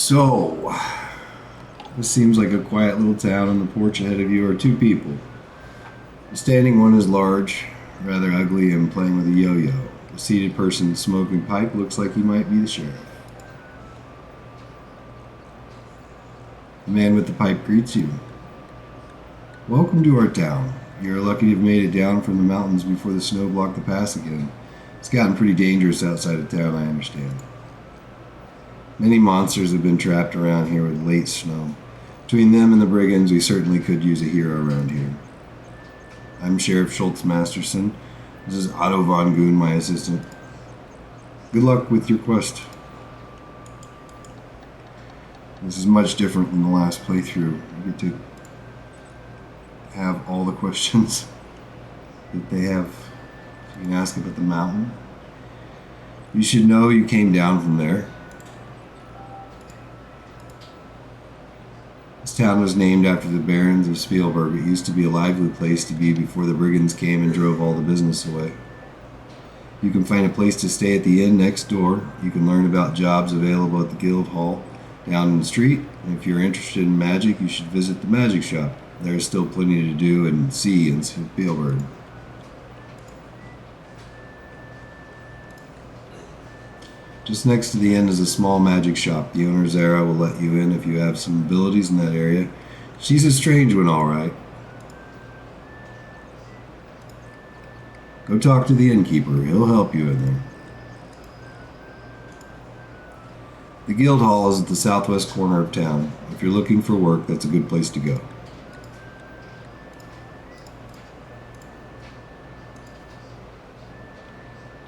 So, this seems like a quiet little town. On the porch ahead of you are two people. The standing one is large, rather ugly, and playing with a yo-yo. The seated person smoking pipe looks like he might be the sheriff. The man with the pipe greets you. Welcome to our town. You're lucky to have made it down from the mountains before the snow blocked the pass again. It's gotten pretty dangerous outside of town, I understand. Many monsters have been trapped around here with late snow. Between them and the brigands, we certainly could use a hero around here. I'm Sheriff Schultz Masterson. This is Otto Von Goon, my assistant. Good luck with your quest. This is much different than the last playthrough. You get to have all the questions that they have. You can ask about the mountain. You should know you came down from there. This town was named after the barons of Spielberg. It used to be a lively place to be before the brigands came and drove all the business away. You can find a place to stay at the inn next door. You can learn about jobs available at the guild hall down in the street. And if you're interested in magic, you should visit the magic shop. There is still plenty to do and see in Spielberg. Just next to the inn is a small magic shop. The owner, Zara, will let you in if you have some abilities in that area. She's a strange one, all right. Go talk to the innkeeper. He'll help you in there. The guild hall is at the southwest corner of town. If you're looking for work, that's a good place to go.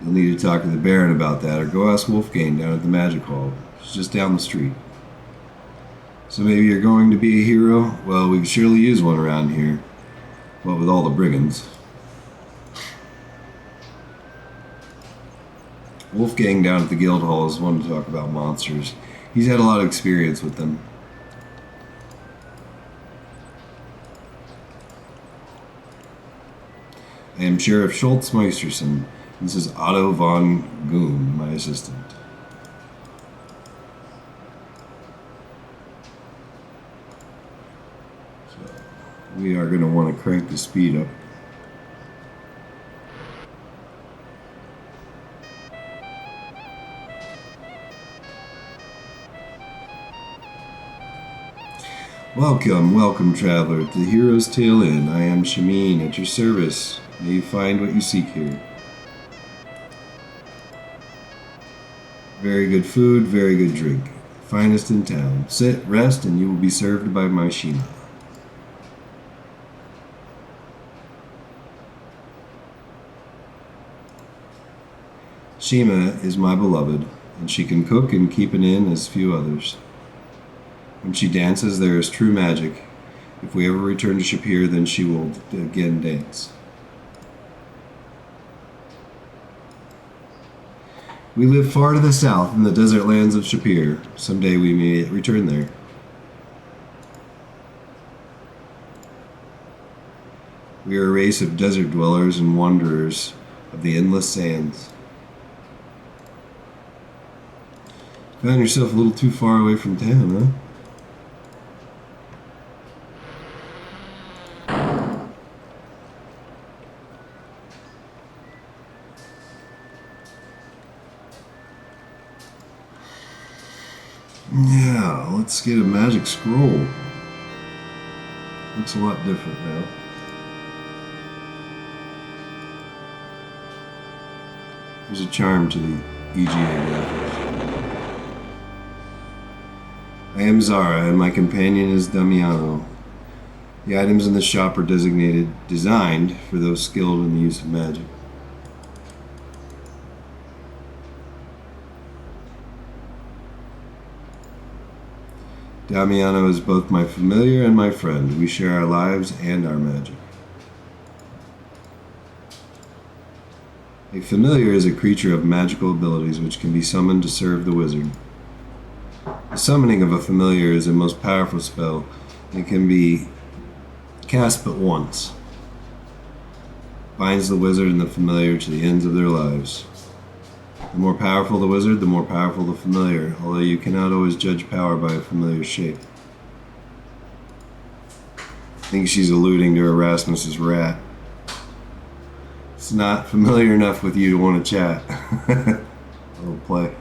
You'll need to talk to the Baron about that, or go ask Wolfgang down at the Magic Hall. It's just down the street. So maybe you're going to be a hero? Well, we could surely use one around here. What with all the brigands. Wolfgang down at the Guild Hall is one to talk about monsters. He's had a lot of experience with them. I am Sheriff Schultz Meisterson. This is Otto Von Goon, my assistant. So, we are going to want to crank the speed up. Welcome, traveler, to the Hero's Tale Inn. I am Shameen, at your service. May you find what you seek here. Very good food, very good drink. Finest in town. Sit, rest, and you will be served by my Shima. Shima is my beloved, and she can cook and keep an inn as few others. When she dances, there is true magic. If we ever return to Shapir, then she will again dance. We live far to the south in the desert lands of Shapir. Someday we may return there. We are a race of desert dwellers and wanderers of the endless sands. Found yourself a little too far away from town, huh? Yeah, let's get a magic scroll. Looks a lot different now. There's a charm to the VGA graphics. I am Zara, and my companion is Damiano. The items in the shop are designed for those skilled in the use of magic. Damiano is both my familiar and my friend. We share our lives and our magic. A familiar is a creature of magical abilities which can be summoned to serve the wizard. The summoning of a familiar is a most powerful spell and can be cast but once. Binds the wizard and the familiar to the ends of their lives. The more powerful the wizard, the more powerful the familiar, although you cannot always judge power by a familiar shape. I think she's alluding to Erasmus's rat. It's not familiar enough with you to want to chat. A little play.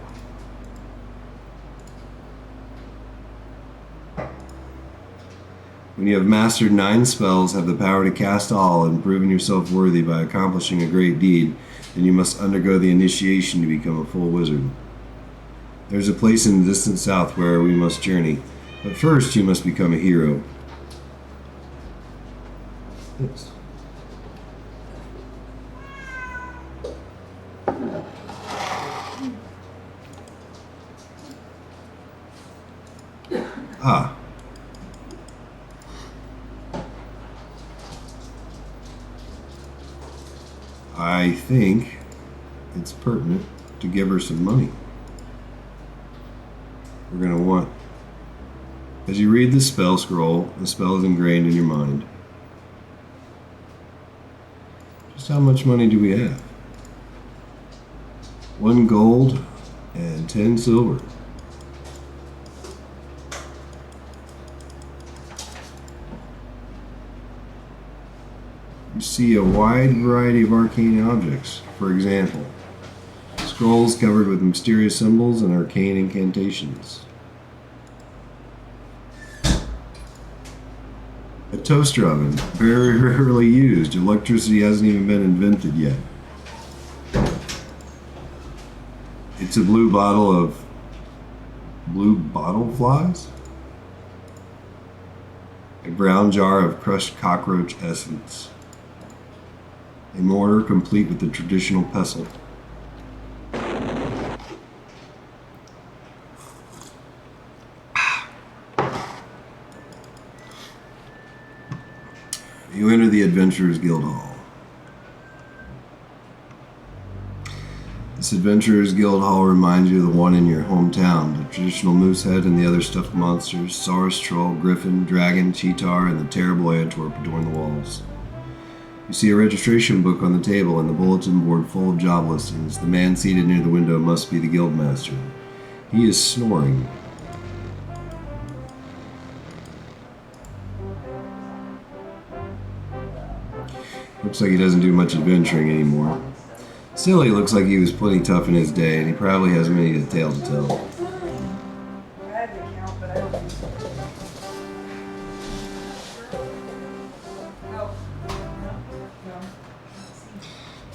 When you have mastered 9 spells, have the power to cast all, and proven yourself worthy by accomplishing a great deed, then you must undergo the initiation to become a full wizard. There's a place in the distant south where we must journey, but first you must become a hero. Yes. Ah. I think it's pertinent to give her some money. We're going to want, as you read the spell scroll, the spell is ingrained in your mind. Just how much money do we have? 1 gold and 10 silver. You see a wide variety of arcane objects. For example, scrolls covered with mysterious symbols and arcane incantations. A toaster oven, very rarely used. Electricity hasn't even been invented yet. It's a blue bottle flies? A brown jar of crushed cockroach essence. A mortar complete with the traditional pestle. You enter the Adventurers Guild Hall. This Adventurers Guild Hall reminds you of the one in your hometown. The traditional moose head and the other stuffed monsters, saurus, troll, griffin, dragon, cheetar, and the terrible Antwerp adorn the walls. You see a registration book on the table and the bulletin board full of job listings. The man seated near the window must be the guildmaster. He is snoring. Looks like he doesn't do much adventuring anymore. Still, he looks like he was plenty tough in his day, and he probably has many a tale to tell. I had an account, but I don't think so.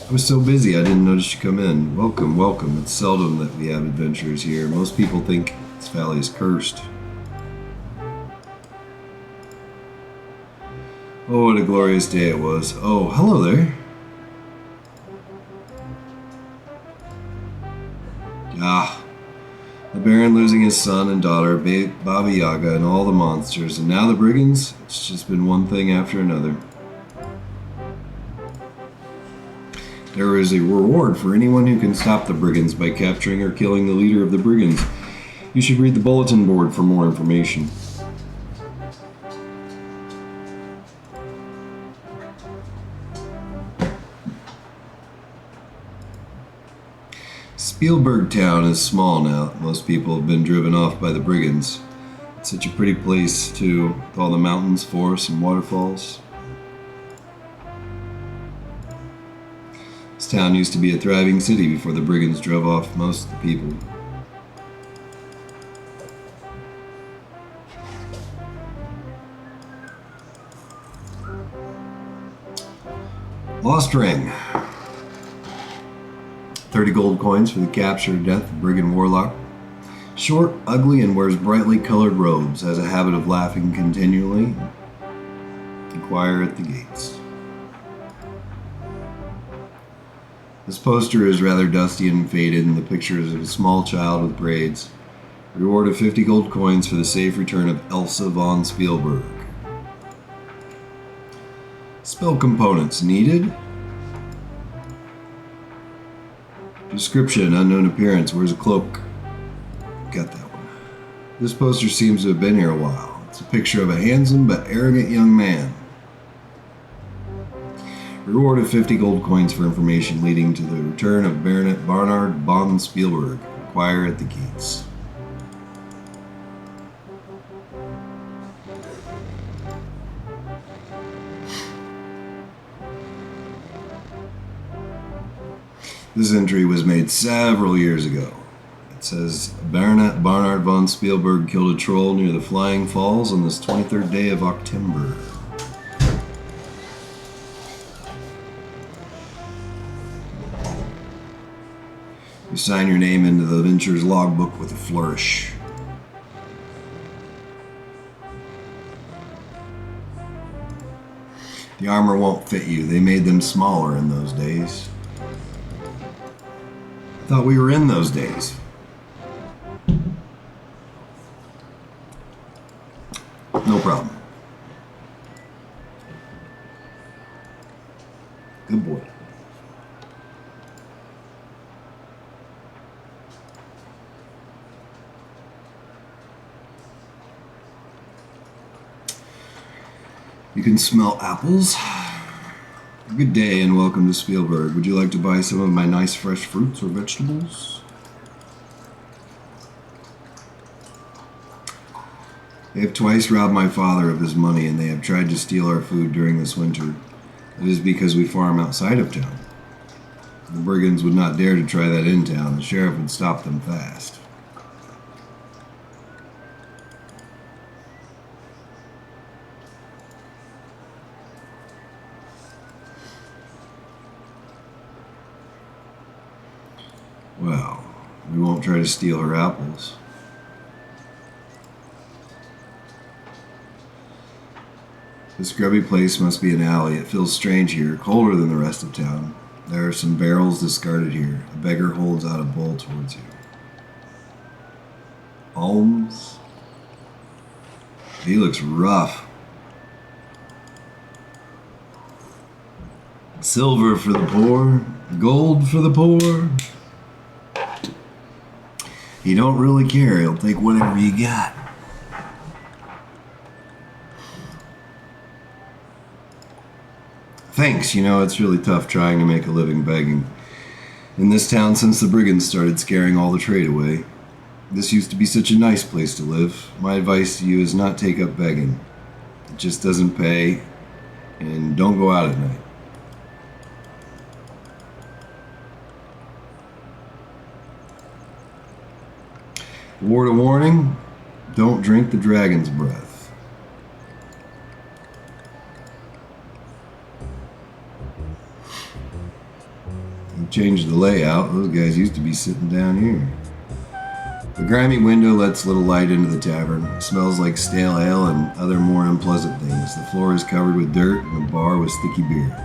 I was so busy I didn't notice you come in. Welcome, welcome. It's seldom that we have adventurers here. Most people think this valley is cursed. Oh, what a glorious day it was. Oh, hello there. Ah, the Baron losing his son and daughter, Baba Yaga, and all the monsters, and now the brigands. It's just been one thing after another. There is a reward for anyone who can stop the brigands by capturing or killing the leader of the brigands. You should read the bulletin board for more information. Spielberg Town is small now. Most people have been driven off by the brigands. It's such a pretty place, too, with all the mountains, forests, and waterfalls. This town used to be a thriving city before the brigands drove off most of the people. Lost ring. 30 gold coins for the capture or death of brigand warlock. Short, ugly, and wears brightly colored robes. Has a habit of laughing continually. Inquire at the gates. This poster is rather dusty and faded, and the picture is of a small child with braids. Reward of 50 gold coins for the safe return of Elsa von Spielberg. Spell components needed. Description, unknown appearance, wears a cloak. Got that one. This poster seems to have been here a while. It's a picture of a handsome but arrogant young man. Reward of 50 gold coins for information leading to the return of Baronet Barnard von Spielberg. Acquire at the gates. This entry was made several years ago. It says, Baronet Barnard von Spielberg killed a troll near the Flying Falls on this 23rd day of October. You sign your name into the adventure's logbook with a flourish. The armor won't fit you. They made them smaller in those days. I thought we were in those days. No problem. Good boy. You can smell apples. Good day and welcome to Spielberg. Would you like to buy some of my nice fresh fruits or vegetables? They have twice robbed my father of his money and they have tried to steal our food during this winter. It is because we farm outside of town. The brigands would not dare to try that in town. The sheriff would stop them fast. Well, we won't try to steal her apples. This grubby place must be an alley. It feels strange here, colder than the rest of town. There are some barrels discarded here. A beggar holds out a bowl towards you. Alms? He looks rough. Silver for the poor, gold for the poor. He don't really care. He'll take whatever you got. Thanks. You know, it's really tough trying to make a living begging. In this town since the brigands started scaring all the trade away. This used to be such a nice place to live. My advice to you is not take up begging. It just doesn't pay. And don't go out at night. Word of warning, don't drink the dragon's breath. You changed the layout. Those guys used to be sitting down here. The grimy window lets little light into the tavern. It smells like stale ale and other more unpleasant things. The floor is covered with dirt and the bar with sticky beer.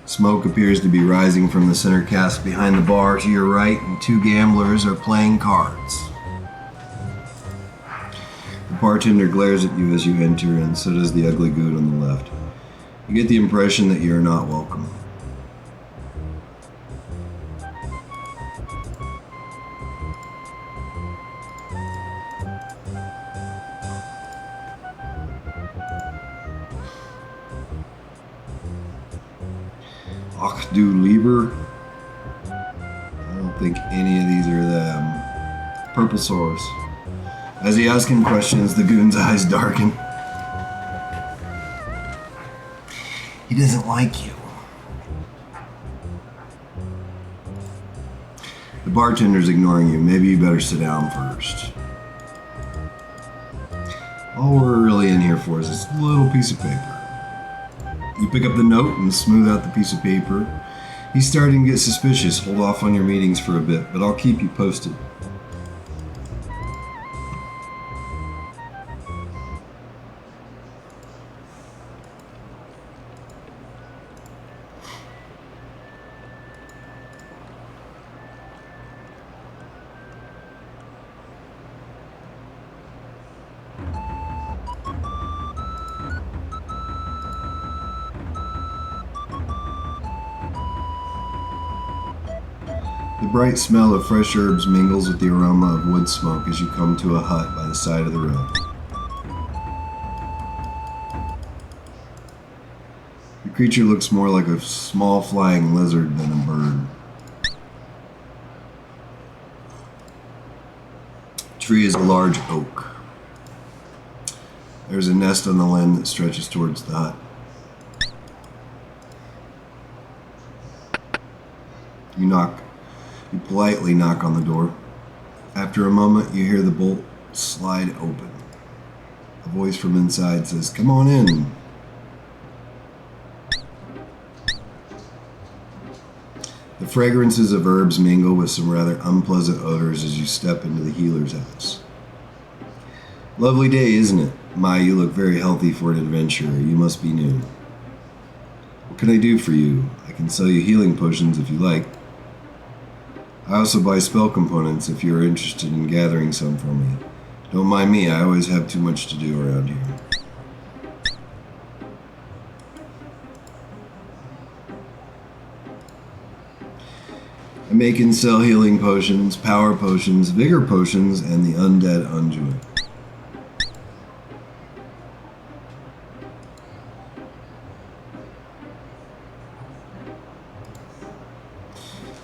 Smoke appears to be rising from the center cask behind the bar to your right, and two gamblers are playing cards. The bartender glares at you as you enter, and so does the ugly goon on the left. You get the impression that you are not welcome. Ach du Lieber. I don't think any of these are them. Purple sores. As he asks him questions, the goon's eyes darken. He doesn't like you. The bartender's ignoring you. Maybe you better sit down first. All we're really in here for is this little piece of paper. You pick up the note and smooth out the piece of paper. He's starting to get suspicious. Hold off on your meetings for a bit, but I'll keep you posted. The bright smell of fresh herbs mingles with the aroma of wood smoke as you come to a hut by the side of the road. The creature looks more like a small flying lizard than a bird. Tree is a large oak. There's a nest on the limb that stretches towards the hut. You politely knock on the door. After a moment, you hear the bolt slide open. A voice from inside says, "Come on in." The fragrances of herbs mingle with some rather unpleasant odors as you step into the healer's house. Lovely day, isn't it? My, you look very healthy for an adventurer. You must be new. What can I do for you? I can sell you healing potions if you like. I also buy spell components if you are interested in gathering some for me. Don't mind me, I always have too much to do around here. I make and sell healing potions, power potions, vigor potions, and the undead unguent.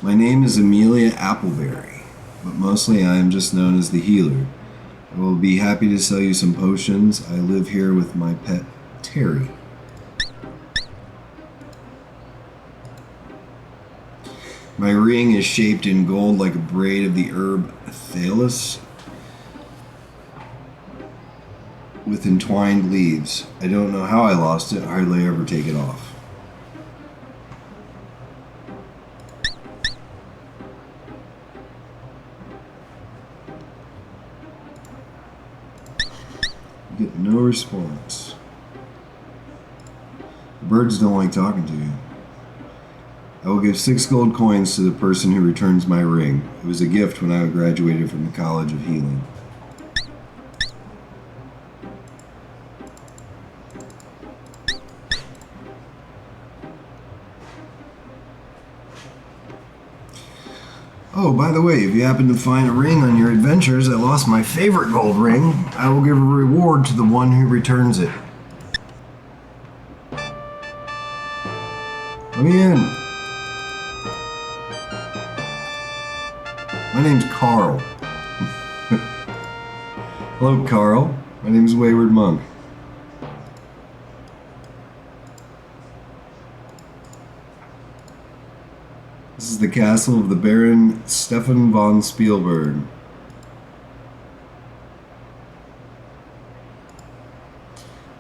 My name is Amelia Appleberry, but mostly I am just known as the healer. I will be happy to sell you some potions. I live here with my pet, Terry. My ring is shaped in gold like a braid of the herb Thalus with entwined leaves. I don't know how I lost it. I hardly ever take it off. You get no response. The birds don't like talking to you. I will give 6 gold coins to the person who returns my ring. It was a gift when I graduated from the College of Healing. Oh, by the way, if you happen to find a ring on your adventures, I lost my favorite gold ring. I will give a reward to the one who returns it. Let me in. My name's Carl. Hello, Carl. My name's Wayward Monk. This is the castle of the Baron Stefan von Spielberg.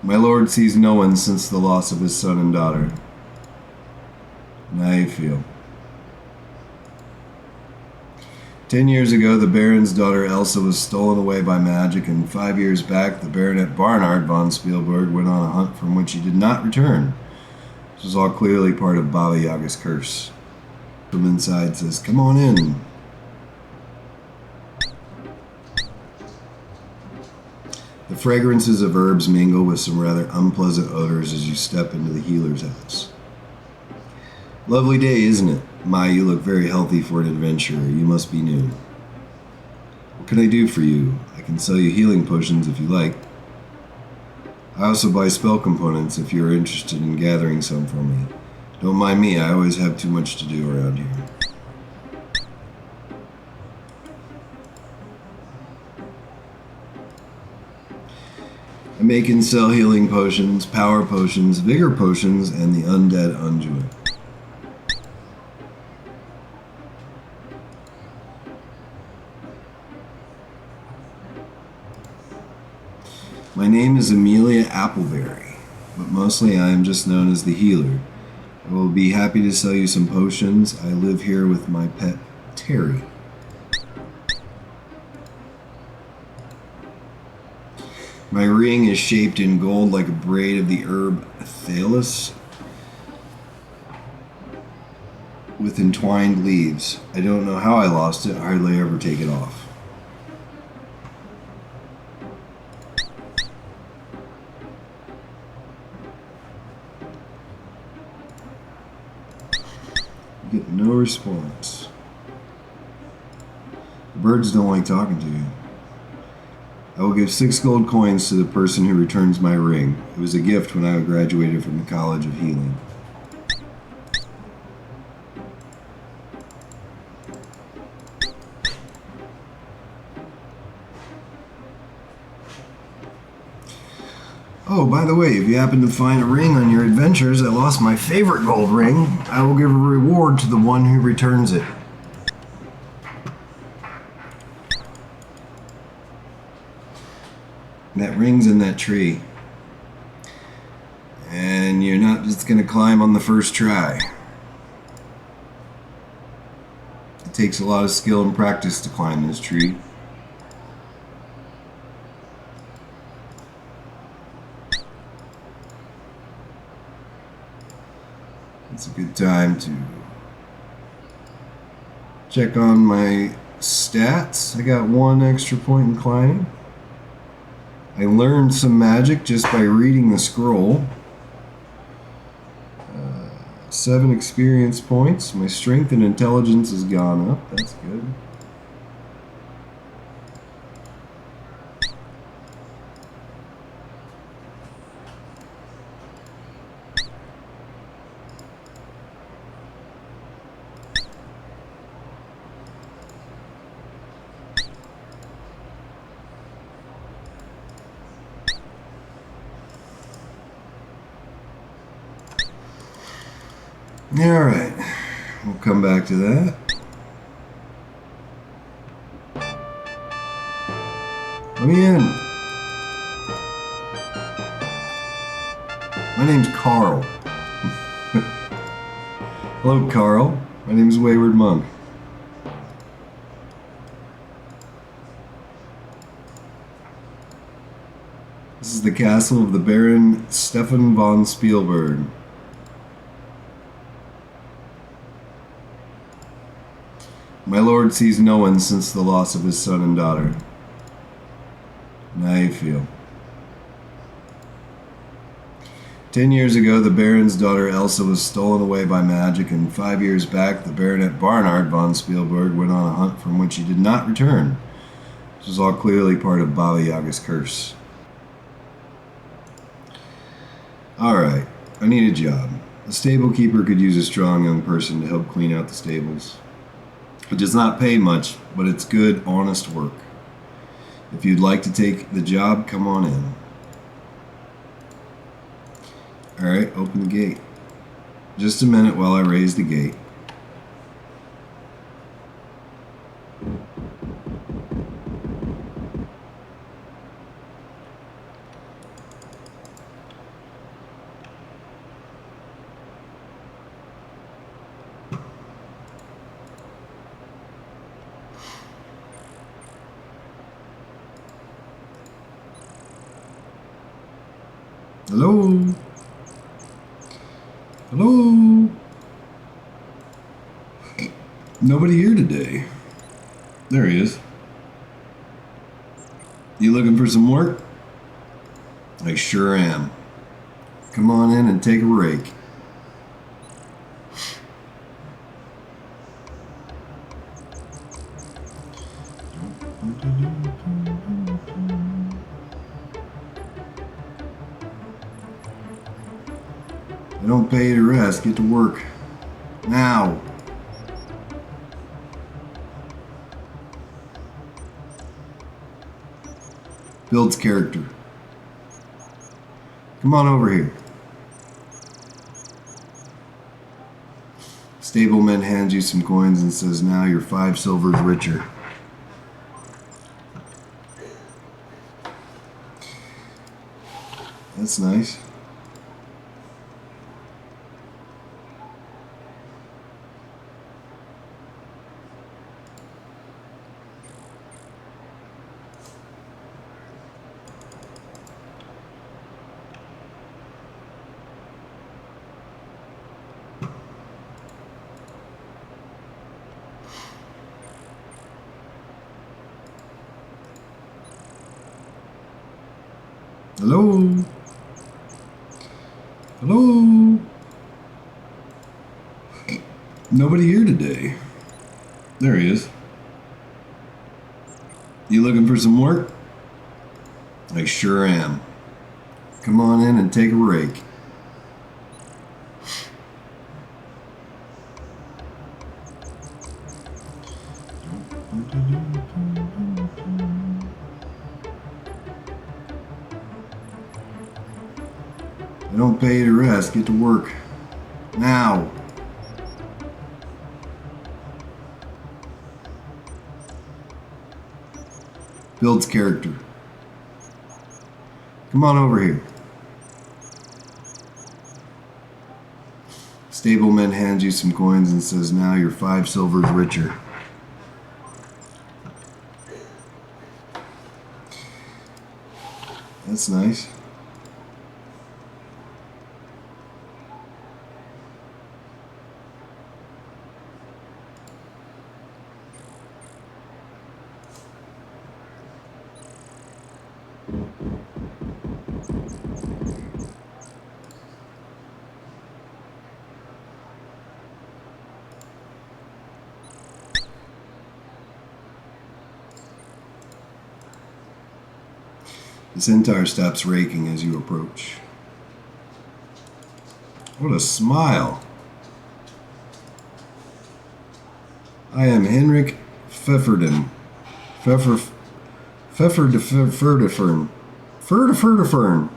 My lord sees no one since the loss of his son and daughter. And how you feel? 10 years ago, the Baron's daughter Elsa was stolen away by magic, and 5 years back, the Baronet Barnard von Spielberg went on a hunt from which he did not return. This was all clearly part of Baba Yaga's curse. From inside says, "Come on in." The fragrances of herbs mingle with some rather unpleasant odors as you step into the healer's house. Lovely day, isn't it? My, you look very healthy for an adventurer. You must be new. What can I do for you? I can sell you healing potions if you like. I also buy spell components if you are interested in gathering some for me. Don't mind me, I always have too much to do around here. I make and sell healing potions, power potions, vigor potions, and the undead unguent. My name is Amelia Appleberry, but mostly I am just known as the healer. I will be happy to sell you some potions. I live here with my pet, Terry. My ring is shaped in gold like a braid of the herb Thalus with entwined leaves. I don't know how I lost it. I hardly ever take it off. You get no response. The birds don't like talking to you. I will give 6 gold coins to the person who returns my ring. It was a gift when I graduated from the College of Healing. Oh, by the way, if you happen to find a ring on your adventures, I lost my favorite gold ring. I will give a reward to the one who returns it. That ring's in that tree. And you're not just going to climb on the first try. It takes a lot of skill and practice to climb this tree. It's a good time to check on my stats. I got 1 extra point in climbing. I learned some magic just by reading the scroll. 7 experience points. My strength and intelligence has gone up. That's good. Alright, we'll come back to that. Let me in. My name's Carl. Hello, Carl. My name's Wayward Monk. This is the castle of the Baron Stefan von Spielberg. My lord sees no one since the loss of his son and daughter. And how you feel? 10 years ago, the Baron's daughter Elsa was stolen away by magic, and 5 years back, the Baronet Barnard von Spielberg went on a hunt from which he did not return. This was all clearly part of Baba Yaga's curse. Alright, I need a job. A stable keeper could use a strong young person to help clean out the stables. It does not pay much, but it's good, honest work. If you'd like to take the job, come on in. Alright, open the gate. Just a minute while I raise the gate. Hello? Hello? Nobody here today. There he is. You looking for some work? I sure am. Come on in and take a rake. I don't pay you to rest. Get to work. Now. Builds character. Come on over here. Stableman hands you some coins and says, now you're 5 silvers richer. That's nice. Hello? Hello? Nobody here today. There he is. You looking for some work? I sure am. Come on in and take a rake. don't pay you to rest. Get to work. Now. Builds character. Come on over here. Stableman hands you some coins and says, now you're 5 silvers richer. That's nice. The centaur stops raking as you approach. What a smile! I am Henrik Pfefferdin. Ferdifern. Ferdifern.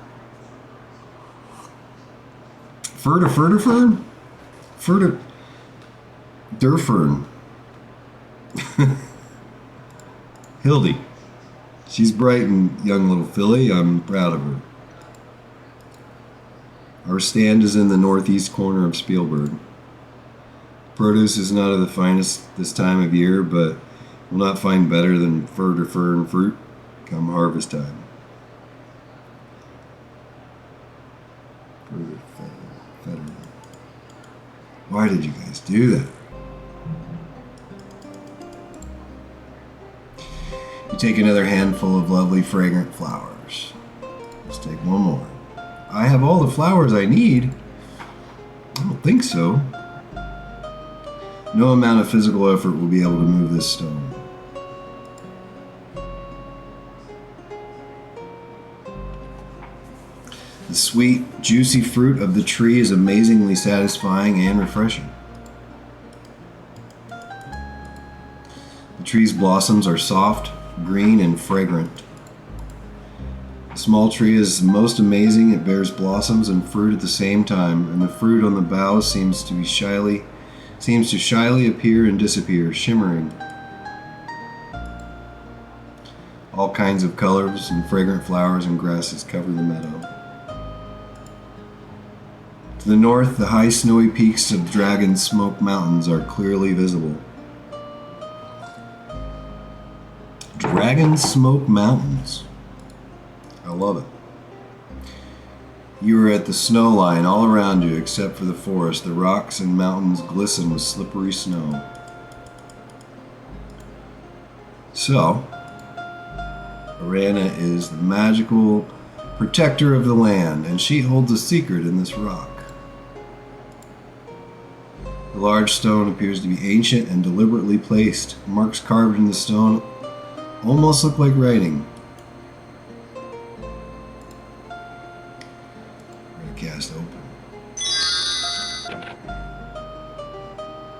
Durfern. Hildy. She's bright and young little filly. I'm proud of her. Our stand is in the northeast corner of Spielberg. Produce is not of the finest this time of year, but will not find better than fern fruit come harvest time. Why did you guys do that? You take another handful of lovely fragrant flowers. Let's take one more. I have all the flowers I need. I don't think so. No amount of physical effort will be able to move this stone. The sweet, juicy fruit of the tree is amazingly satisfying and refreshing. The tree's blossoms are soft, green, and fragrant. The small tree is most amazing. It bears blossoms and fruit at the same time, and the fruit on the boughs seems to shyly appear and disappear, shimmering. All kinds of colors and fragrant flowers and grasses cover the meadow. To the north, the high snowy peaks of Dragon Smoke Mountains are clearly visible. Dragon Smoke Mountains. I love it. You are at the snow line all around you except for the forest. The rocks and mountains glisten with slippery snow. So, Arana is the magical protector of the land, and she holds a secret in this rock. The large stone appears to be ancient and deliberately placed. Marks carved in the stone almost look like writing. I'm going to cast open.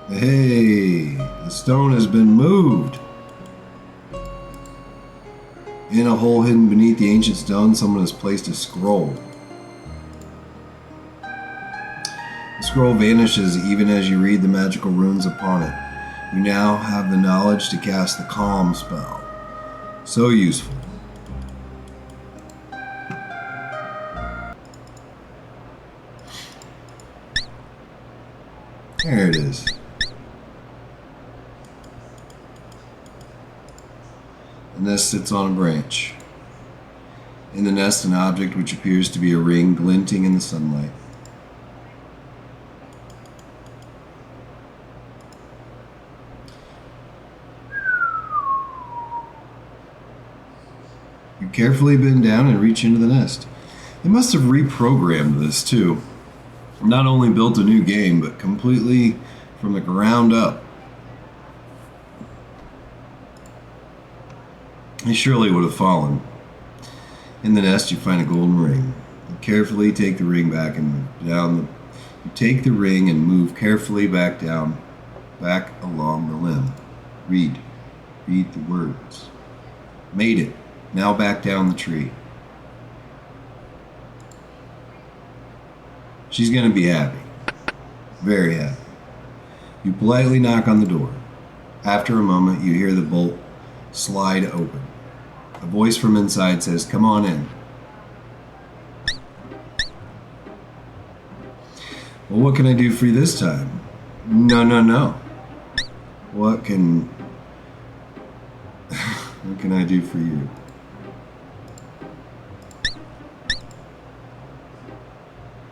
Hey, the stone has been moved. In a hole hidden beneath the ancient stone, someone has placed a scroll. The scroll vanishes even as you read the magical runes upon it. You now have the knowledge to cast the Calm spell. So useful. There it is. The nest sits on a branch. In the nest, an object which appears to be a ring glinting in the sunlight. You carefully bend down and reach into the nest. They must have reprogrammed this too. Not only built a new game, but completely from the ground up. He surely would have fallen. In the nest, you find a golden ring. You carefully take the ring back and move down the. You take the ring and move carefully back down, back along the limb. Read the words. Made it. Now back down the tree. She's going to be happy. Very happy. You politely knock on the door. After a moment, you hear the bolt slide open. A voice from inside says, "Come on in." "Well, what can I do for you this time?" "No, no, no. What can what can I do for you?"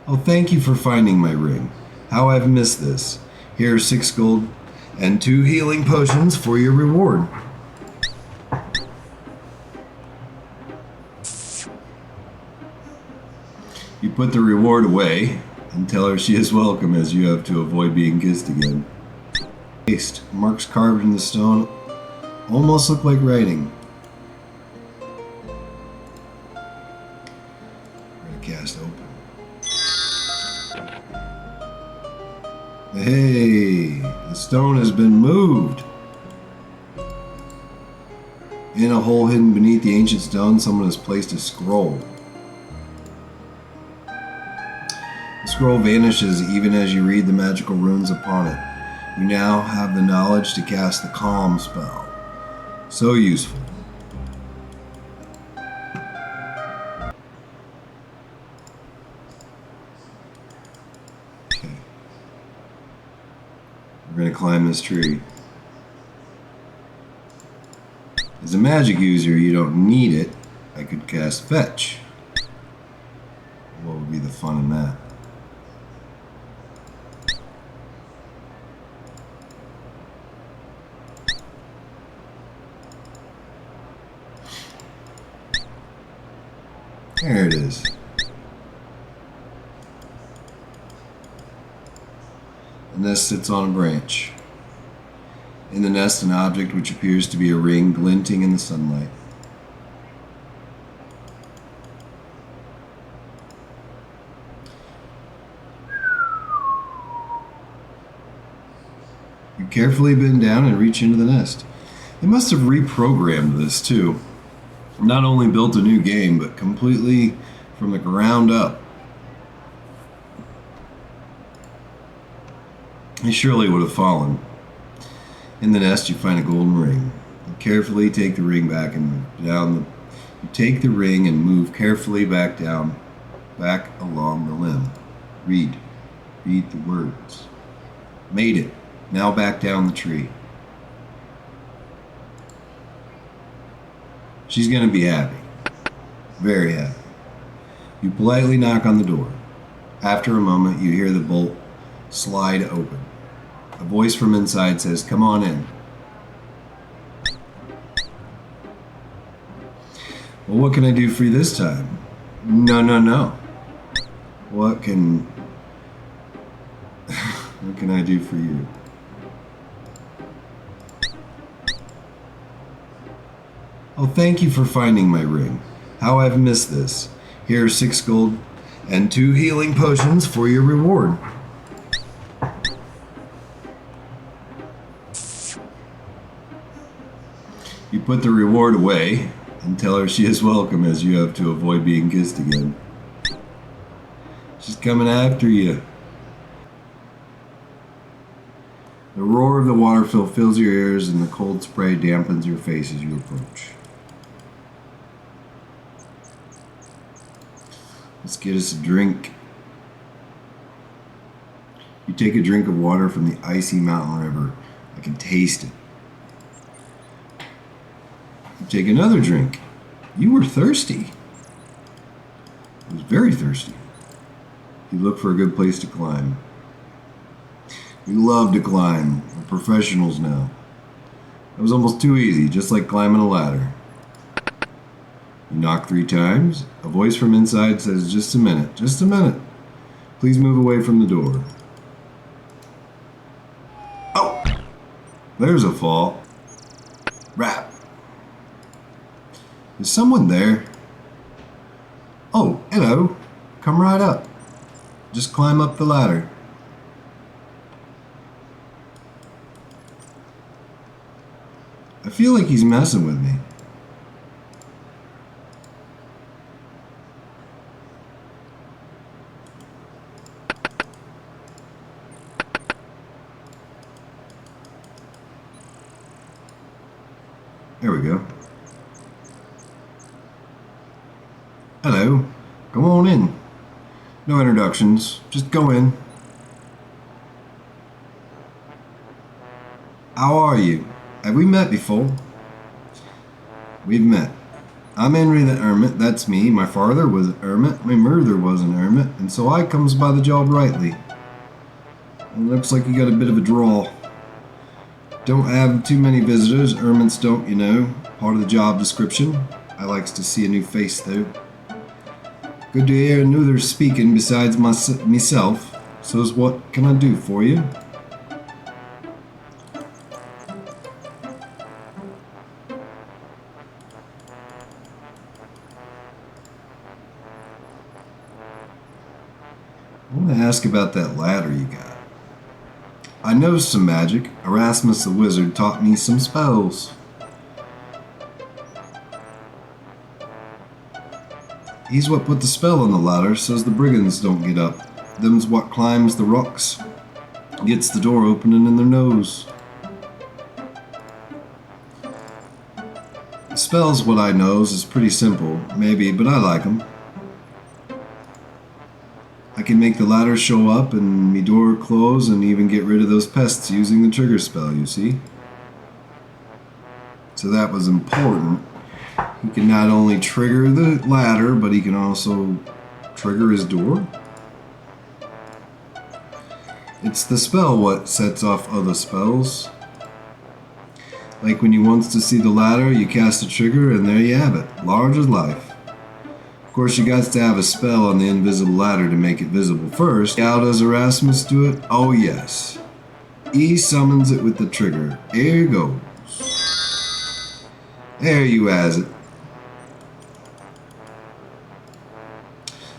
"Oh, thank you for finding my ring. How I've missed this. Here are 6 gold and 2 healing potions for your reward." You put the reward away and tell her she is welcome, as you have to avoid being kissed again. Paste. Marks carved in the stone almost look like writing. We're going to cast open. Hey, the stone has been moved. In a hole hidden beneath the ancient stone, someone has placed a scroll. The scroll vanishes even as you read the magical runes upon it. You now have the knowledge to cast the Calm spell. So useful. Okay. We're going to climb this tree. As a magic user, you don't need it. I could cast Fetch. What would be the fun in that? There it is. The nest sits on a branch. In the nest, an object which appears to be a ring glinting in the sunlight. You carefully bend down and reach into the nest. They must have reprogrammed this too. Not only built a new game, but completely from the ground up. He surely would have fallen. In the nest, you find a golden ring. You carefully take the ring back and down. You take the ring and move carefully back down, back along the limb. Read the words. Made it. Now back down the tree. She's going to be happy. Very happy. You politely knock on the door. After a moment, you hear the bolt slide open. A voice from inside says, "Come on in." "Well, what can I do for you this time?" "No, no, no. What can I do for you?" "Oh, thank you for finding my ring. How I've missed this. Here are 6 gold and 2 healing potions for your reward." You put the reward away and tell her she is welcome, as you have to avoid being kissed again. She's coming after you. The roar of the waterfall fills your ears and the cold spray dampens your face as you approach. Let's get us a drink. You take a drink of water from the icy mountain river. I can taste it. You take another drink. You were thirsty. I was very thirsty. You look for a good place to climb. We love to climb. We're professionals now. It was almost too easy, just like climbing a ladder. You knock 3 times. A voice from inside says, "Just a minute, just a minute. Please move away from the door." Oh! There's a fall. Rap. Is someone there? "Oh, hello. Come right up. Just climb up the ladder." I feel like he's messing with me. There we go. Hello. Come on in. No introductions. Just go in. How are you? Have we met before? We've met. I'm Henry the Hermit, that's me. My father was an hermit, my mother was an hermit, and so I comes by the job rightly. It looks like you got a bit of a draw. Don't have too many visitors, hermits don't, you know. Part of the job description. I likes to see a new face, though. Good to hear another speaking besides myself. So's what can I do for you? I want to ask about that ladder you got. I know some magic. Erasmus the wizard taught me some spells. He's what put the spell on the ladder, so's the brigands don't get up. Them's what climbs the rocks, gets the door opening in their nose. The spells, what I knows, is pretty simple, maybe, but I like 'em. I can make the ladder show up and me door close and even get rid of those pests using the trigger spell, you see? So that was important. He can not only trigger the ladder, but he can also trigger his door. It's the spell what sets off other spells. Like when you wants to see the ladder, you cast a trigger and there you have it, large as life. Of course, you got to have a spell on the invisible ladder to make it visible first. How does Erasmus do it? Oh yes. He summons it with the trigger. Here goes. There you has it.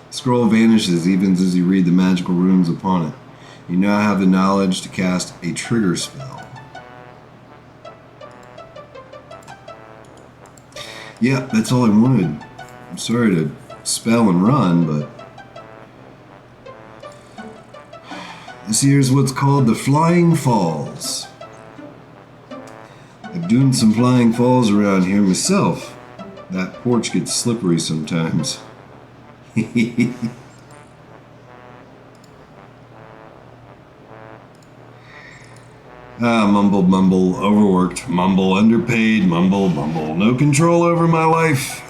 The scroll vanishes even as you read the magical runes upon it. You now have the knowledge to cast a trigger spell. Yeah, that's all I wanted. I'm sorry to spell and run, but this here's what's called the Flying Falls. I'm doing some flying falls around here myself. That porch gets slippery sometimes. Mumble, mumble, overworked, mumble, underpaid, mumble, mumble, no control over my life.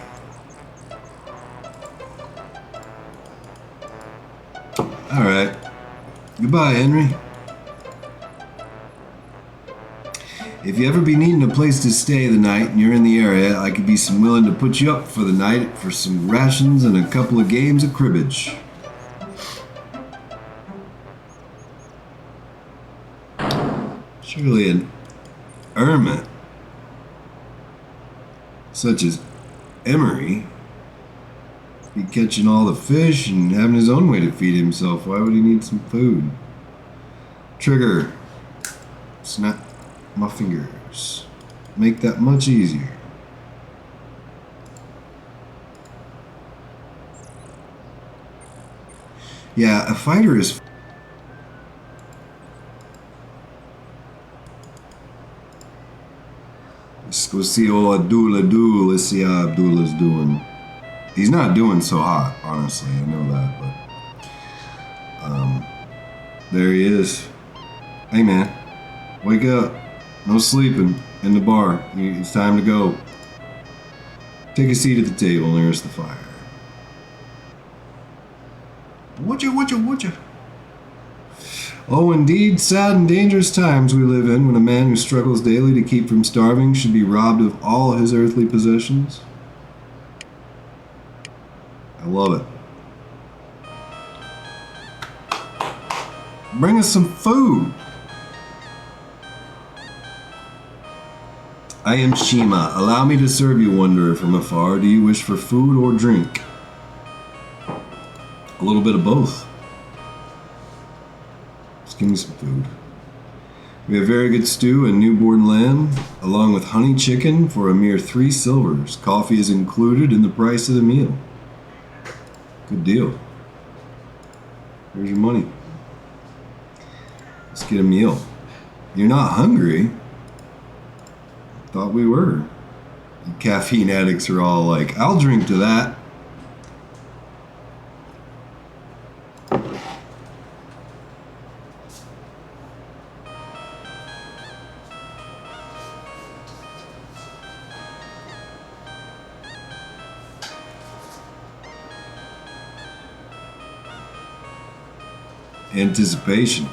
Alright. Goodbye, Henry. If you ever be needing a place to stay the night and you're in the area, I could be some willing to put you up for the night for some rations and a couple of games of cribbage. Surely an hermit, such as Emery, be catching all the fish and having his own way to feed himself. Why would he need some food? Trigger. Snap my fingers. Make that much easier. Yeah, a fighter is... Let's go see old Abdullah do. Let's see how Abdullah's doing. He's not doing so hot, honestly. I know that, but there he is. Hey, man, wake up! No sleeping in the bar. It's time to go. Take a seat at the table nearest the fire. Would you? Oh, indeed, sad and dangerous times we live in when a man who struggles daily to keep from starving should be robbed of all his earthly possessions. I love it. Bring us some food. I am Shima. Allow me to serve you, wanderer from afar. Do you wish for food or drink? A little bit of both. Just give me some food. We have very good stew and newborn lamb, along with honey chicken for a mere 3 silvers. Coffee is included in the price of the meal. Good deal. Here's your money. Let's get a meal. You're not hungry? Thought we were. Caffeine addicts are all like, I'll drink to that. Anticipation.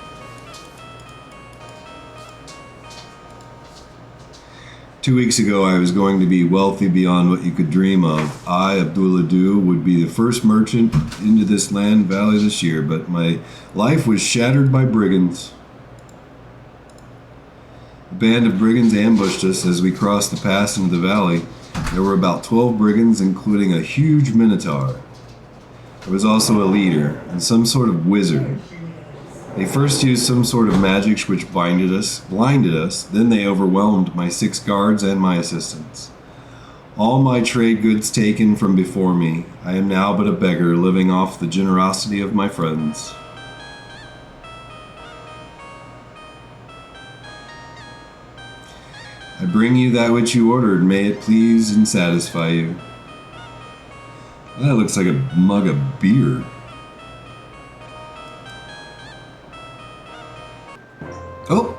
Two weeks ago, I was going to be wealthy beyond what you could dream of. I, Abdullah Du, would be the first merchant into this land valley this year, but my life was shattered by brigands. A band of brigands ambushed us as we crossed the pass into the valley. There were about 12 brigands, including a huge minotaur. There was also a leader and some sort of wizard. They first used some sort of magic which blinded us, then they overwhelmed my 6 guards and my assistants. All my trade goods taken from before me. I am now but a beggar, living off the generosity of my friends. I bring you that which you ordered, may it please and satisfy you. That looks like a mug of beer. Oh!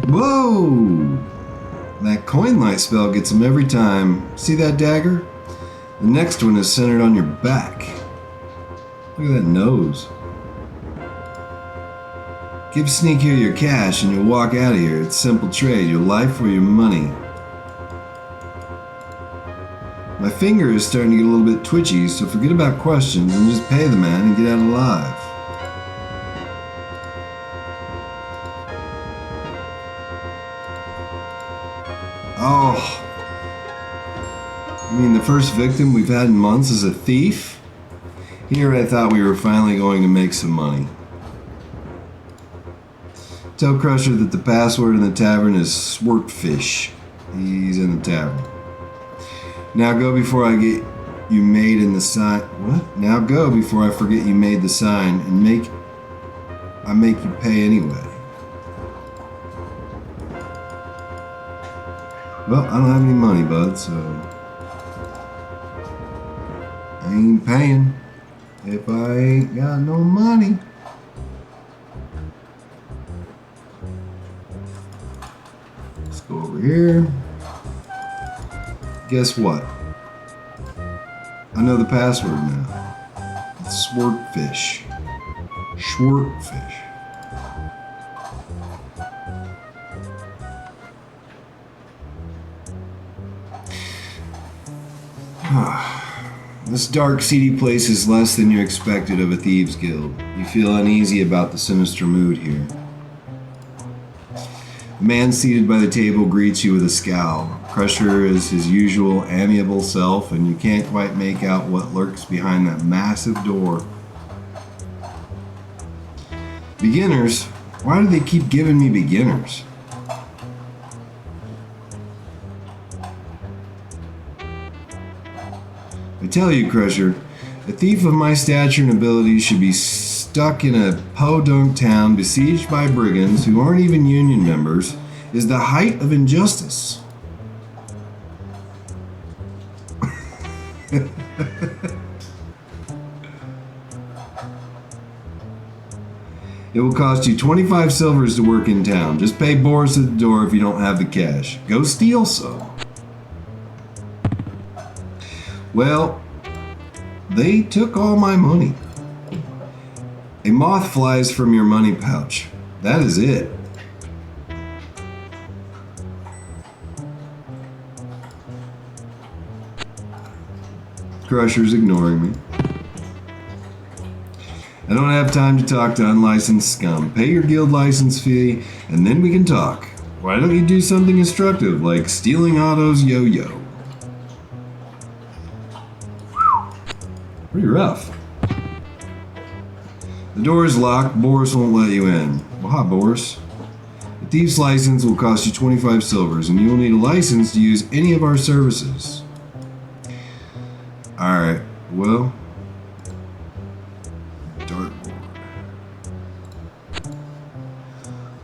Whoa! That coin light spell gets him every time. See that dagger? The next one is centered on your back. Look at that nose. Give Sneak here your cash and you'll walk out of here. It's simple trade, your life or your money. My finger is starting to get a little bit twitchy, so forget about questions and just pay the man and get out alive. Oh, you mean the first victim we've had in months is a thief? Here I thought we were finally going to make some money. Tell Crusher that the password in the tavern is Swordfish. He's in the tavern. Now go before I get you made in the sign. What? Now go before I forget you made the sign and I make you pay anyway. Well, I don't have any money, bud, so I ain't paying if I ain't got no money. Let's go over here. Guess what? I know the password now. It's Swordfish. Swordfish. This dark, seedy place is less than you expected of a thieves' guild. You feel uneasy about the sinister mood here. The man seated by the table greets you with a scowl. Crusher is his usual amiable self, and you can't quite make out what lurks behind that massive door. Beginners? Why do they keep giving me beginners? I tell you, Crusher, a thief of my stature and abilities should be stuck in a podunk town besieged by brigands who aren't even union members is the height of injustice. It will cost you 25 silvers to work in town. Just pay Boris at the door if you don't have the cash. Go steal some. Well, they took all my money. A moth flies from your money pouch. That is it. Crusher's ignoring me. I don't have time to talk to unlicensed scum. Pay your guild license fee, and then we can talk. Why don't you do something instructive, like stealing Otto's yo-yo? Pretty rough. The door is locked. Boris won't let you in. Well, hi, Boris. A thief's license will cost you 25 silvers, and you will need a license to use any of our services. Alright, well... Dartboard.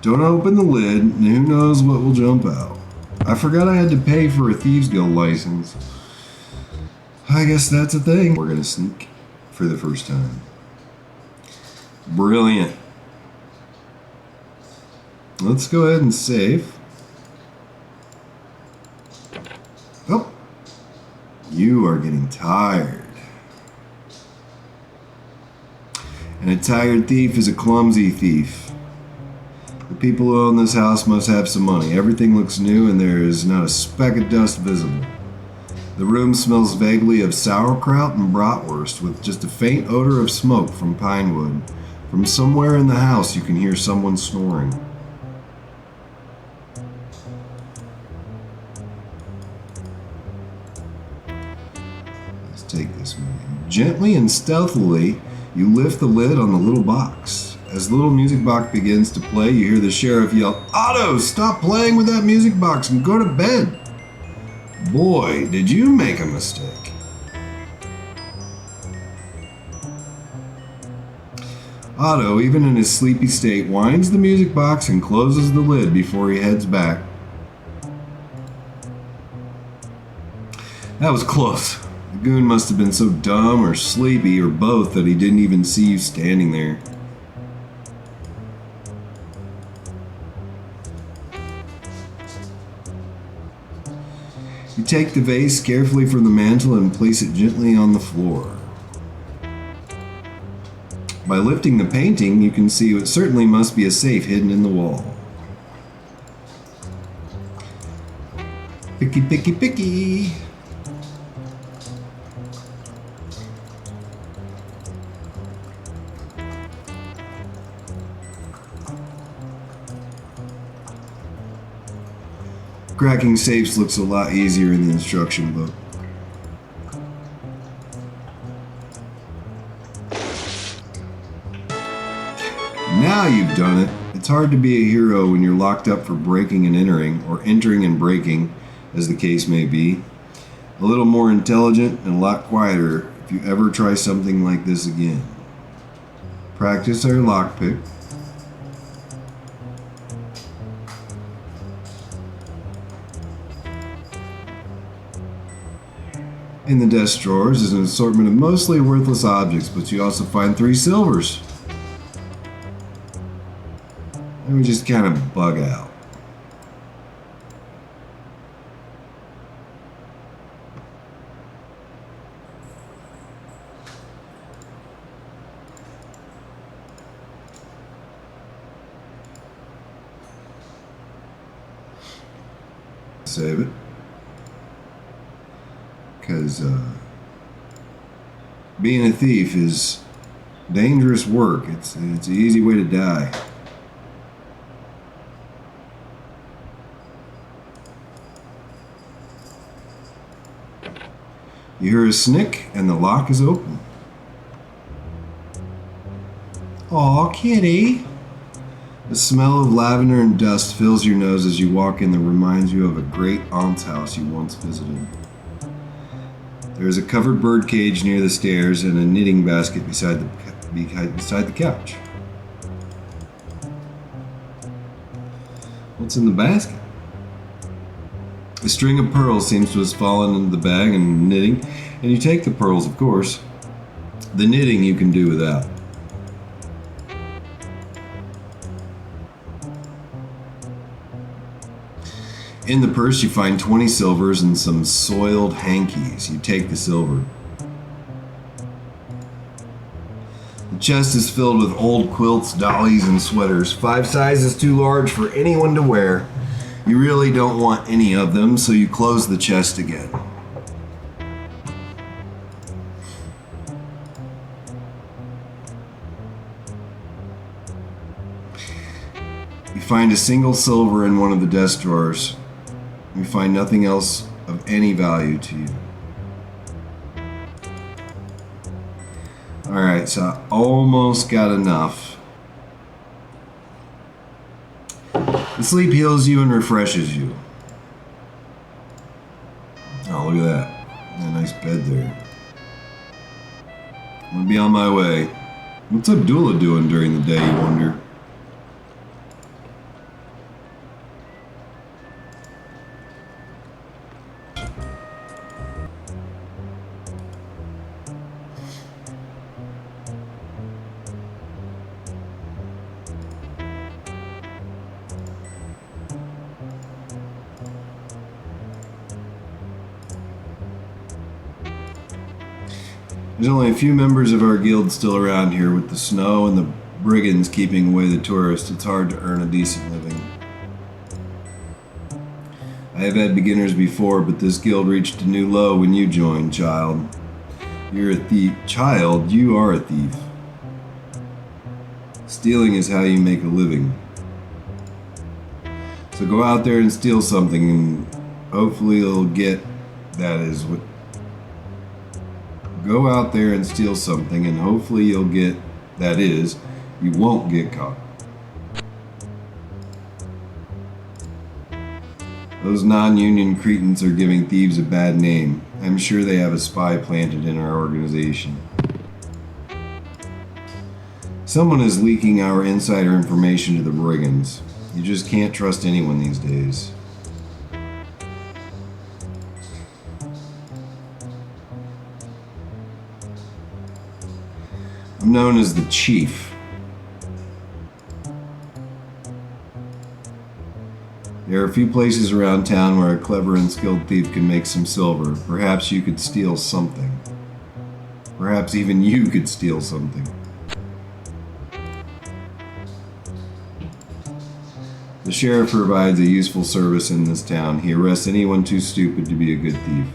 Don't open the lid, and who knows what will jump out. I forgot I had to pay for a Thieves Guild license. I guess that's a thing. We're gonna sneak for the first time. Brilliant. Let's go ahead and save. Oh, you are getting tired. And a tired thief is a clumsy thief. The people who own this house must have some money. Everything looks new and there is not a speck of dust visible. The room smells vaguely of sauerkraut and bratwurst with just a faint odor of smoke from pine wood. From somewhere in the house you can hear someone snoring. Let's take this man. Gently and stealthily, you lift the lid on the little box. As the little music box begins to play, you hear the sheriff yell, "Otto, stop playing with that music box and go to bed." Boy, did you make a mistake. Otto, even in his sleepy state, winds the music box and closes the lid before he heads back. That was close. The goon must have been so dumb or sleepy or both that he didn't even see you standing there. You take the vase carefully from the mantel and place it gently on the floor. By lifting the painting, you can see it certainly must be a safe hidden in the wall. Picky, picky, picky. Cracking safes looks a lot easier in the instruction book. Now you've done it. It's hard to be a hero when you're locked up for breaking and entering, or entering and breaking, as the case may be. A little more intelligent and a lot quieter if you ever try something like this again. Practice our lockpick. In the desk drawers is an assortment of mostly worthless objects, but you also find 3 silvers. And we just kind of bug out. Save it. Because being a thief is dangerous work. It's an easy way to die. You hear a snick and the lock is open. Aw, kitty. The smell of lavender and dust fills your nose as you walk in that reminds you of a great aunt's house you once visited. There is a covered bird cage near the stairs and a knitting basket beside the couch. What's in the basket? A string of pearls seems to have fallen into the bag and knitting, and you take the pearls, of course. The knitting you can do without. In the purse you find 20 silvers and some soiled hankies. You take the silver. The chest is filled with old quilts, dollies, and sweaters, 5 sizes too large for anyone to wear. You really don't want any of them, so you close the chest again. You find a single silver in one of the desk drawers. You find nothing else of any value to you. Alright, so I almost got enough. The sleep heals you and refreshes you. Oh, look at that. A nice bed there. I'm gonna be on my way. What's Abdullah doing during the day, you wonder? There's only a few members of our guild still around here. With the snow and the brigands keeping away the tourists, it's hard to earn a decent living. I have had beginners before, but this guild reached a new low when you joined, child. You're a thief. Child, you are a thief. Stealing is how you make a living. So go out there and steal something, and hopefully you'll get that is what. Go out there and steal something, and hopefully you'll get that is. You won't get caught. Those non-union cretins are giving thieves a bad name. I'm sure they have a spy planted in our organization. Someone is leaking our insider information to the brigands. You just can't trust anyone these days. I'm known as the Chief. There are a few places around town where a clever and skilled thief can make some silver. Perhaps you could steal something. Perhaps even you could steal something. The sheriff provides a useful service in this town. He arrests anyone too stupid to be a good thief.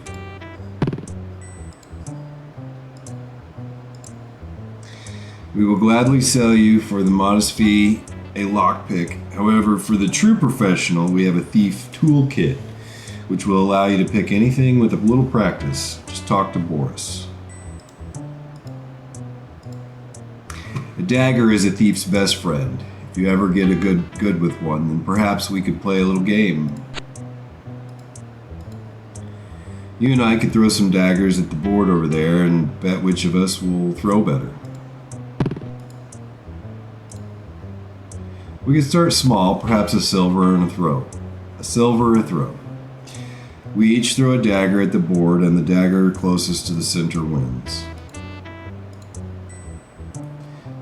We will gladly sell you for the modest fee a lockpick. However, for the true professional, we have a thief toolkit, which will allow you to pick anything with a little practice. Just talk to Boris. A dagger is a thief's best friend. If you ever get a good with one, then perhaps we could play a little game. You and I could throw some daggers at the board over there and bet which of us will throw better. We could start small, perhaps a silver and a throw. A silver, a throw. We each throw a dagger at the board, and the dagger closest to the center wins.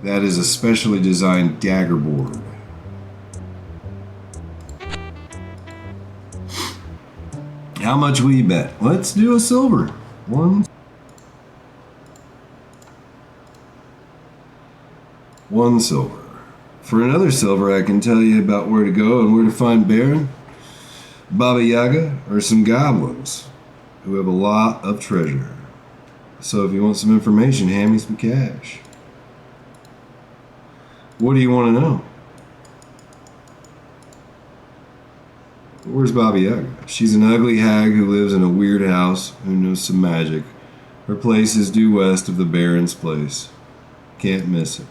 That is a specially designed dagger board. How much will you bet? Let's do a silver. One silver. For another silver, I can tell you about where to go and where to find Baron, Baba Yaga, or some goblins who have a lot of treasure. So if you want some information, hand me some cash. What do you want to know? Where's Baba Yaga? She's an ugly hag who lives in a weird house who knows some magic. Her place is due west of the Baron's place. Can't miss it.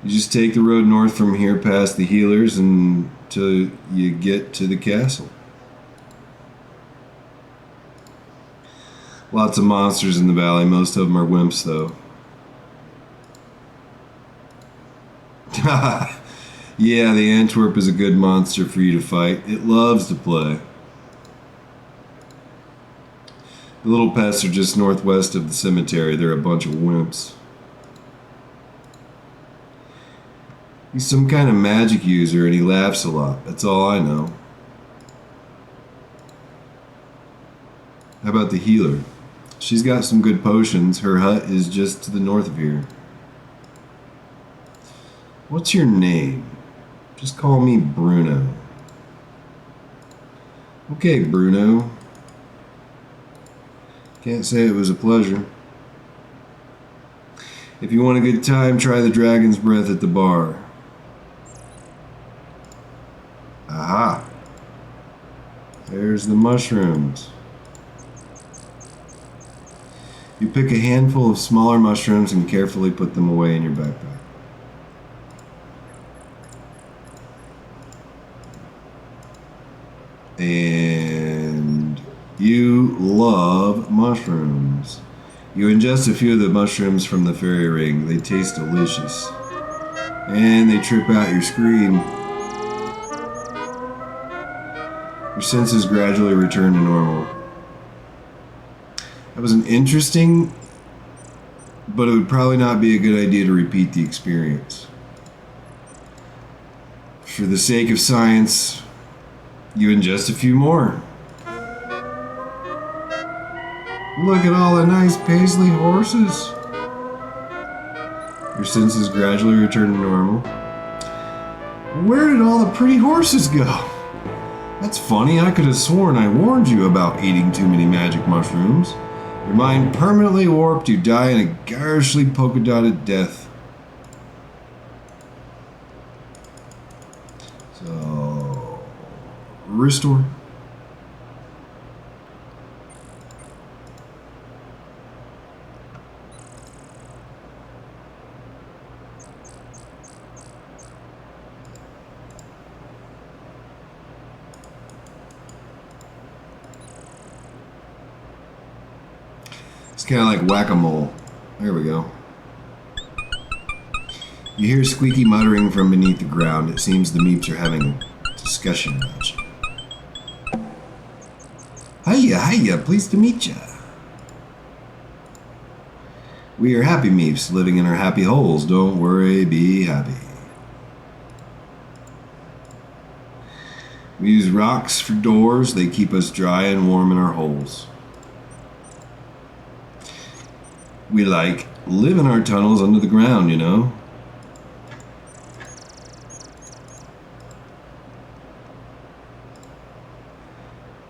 You just take the road north from here past the healers until you get to the castle. Lots of monsters in the valley. Most of them are wimps, though. Yeah, the Antwerp is a good monster for you to fight. It loves to play. The little pests are just northwest of the cemetery. They're a bunch of wimps. He's some kind of magic user and he laughs a lot. That's all I know. How about the healer? She's got some good potions. Her hut is just to the north of here. What's your name? Just call me Bruno. Okay, Bruno. Can't say it was a pleasure. If you want a good time, try the dragon's breath at the bar. Aha! There's the mushrooms. You pick a handful of smaller mushrooms and carefully put them away in your backpack. And you love mushrooms. You ingest a few of the mushrooms from the fairy ring. They taste delicious. And they trip out your screen. Your senses gradually return to normal. That was an interesting, but it would probably not be a good idea to repeat the experience. For the sake of science, you ingest a few more. Look at all the nice paisley horses. Your senses gradually return to normal. Where did all the pretty horses go? That's funny, I could have sworn I warned you about eating too many magic mushrooms. Your mind permanently warped, you die in a garishly polka-dotted death. So... restore. It's kind of like whack-a-mole. There we go. You hear squeaky muttering from beneath the ground. It seems the meeps are having a discussion about you. Hiya, hiya, pleased to meet ya. We are happy meeps living in our happy holes. Don't worry, be happy. We use rocks for doors. They keep us dry and warm in our holes. We live in our tunnels under the ground, you know.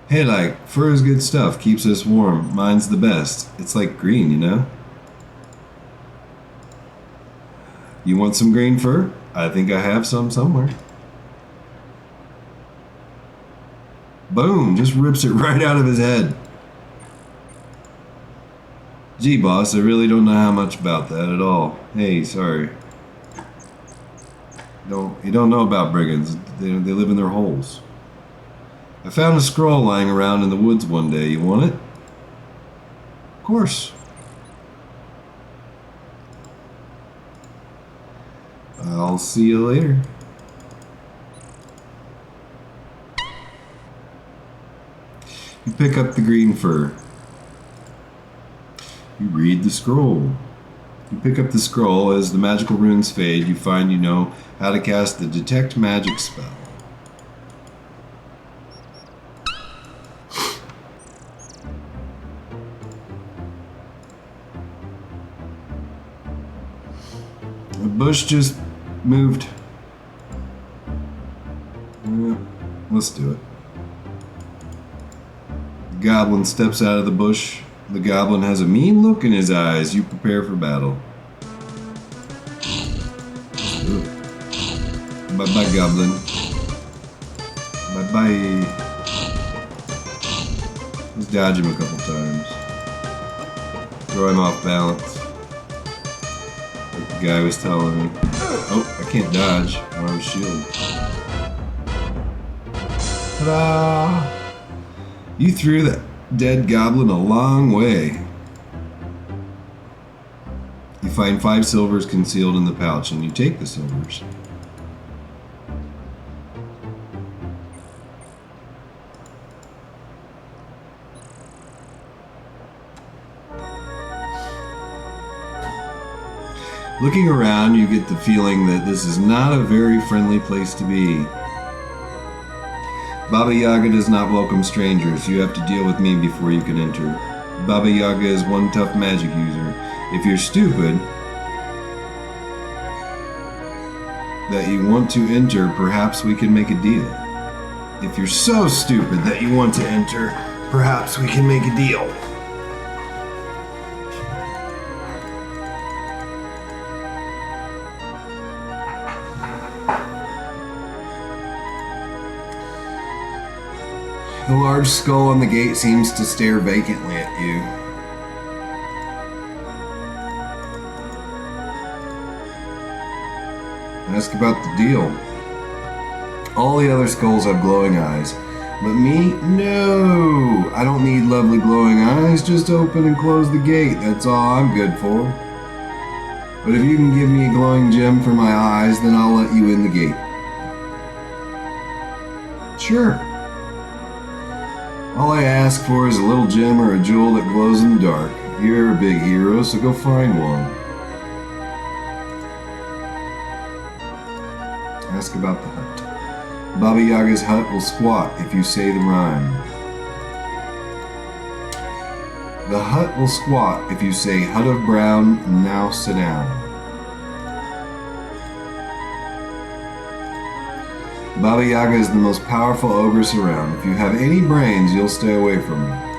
Hey, fur is good stuff, keeps us warm. Mine's the best. It's like green, you know. You want some green fur? I think I have some somewhere. Boom, just rips it right out of his head. Gee, boss, I really don't know how much about that at all. Hey, sorry. You don't know about brigands. They live in their holes. I found a scroll lying around in the woods one day. You want it? Of course. I'll see you later. You pick up the green fur. You read the scroll. You pick up the scroll. As the magical runes fade, you find you know how to cast the Detect Magic spell. The bush just moved. Yeah, let's do it. The goblin steps out of the bush. The goblin has a mean look in his eyes. You prepare for battle. Ooh. Bye-bye, goblin. Bye-bye. Let's dodge him a couple times. Throw him off balance. Like the guy was telling me. Oh, I can't dodge. I don't have a shield. Ta-da! You threw that dead goblin a long way. You find 5 silvers concealed in the pouch, and you take the silvers. Looking around, you get the feeling that this is not a very friendly place to be. Baba Yaga does not welcome strangers. You have to deal with me before you can enter. Baba Yaga is one tough magic user. If you're stupid that you want to enter, perhaps we can make a deal. If you're so stupid that you want to enter, perhaps we can make a deal. The large skull on the gate seems to stare vacantly at you. Ask about the deal. All the other skulls have glowing eyes, but me? No! I don't need lovely glowing eyes, just open and close the gate, that's all I'm good for. But if you can give me a glowing gem for my eyes, then I'll let you in the gate. Sure. All I ask for is a little gem or a jewel that glows in the dark. You're a big hero, so go find one. Ask about the hut. Baba Yaga's hut will squat if you say the rhyme. The hut will squat if you say, "Hut of Brown, now sit down." Baba Yaga is the most powerful ogress around. If you have any brains, you'll stay away from her.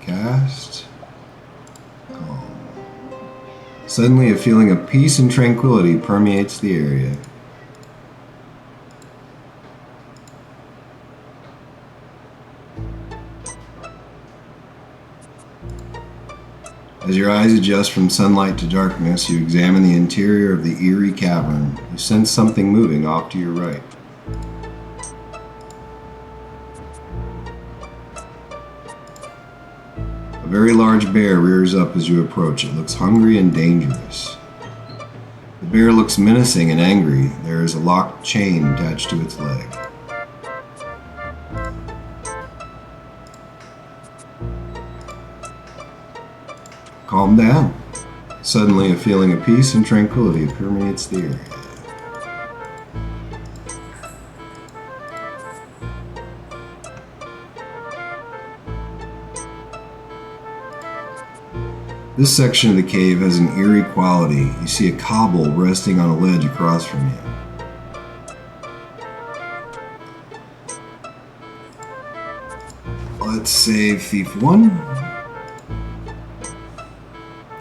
Cast. Calm. Suddenly, a feeling of peace and tranquility permeates the area. As your eyes adjust from sunlight to darkness, you examine the interior of the eerie cavern. You sense something moving off to your right. A very large bear rears up as you approach. It looks hungry and dangerous. The bear looks menacing and angry. There is a locked chain attached to its leg. Calm down. Suddenly, a feeling of peace and tranquility permeates the area. This section of the cave has an eerie quality. You see a cobble resting on a ledge across from you. Let's save Thief 1.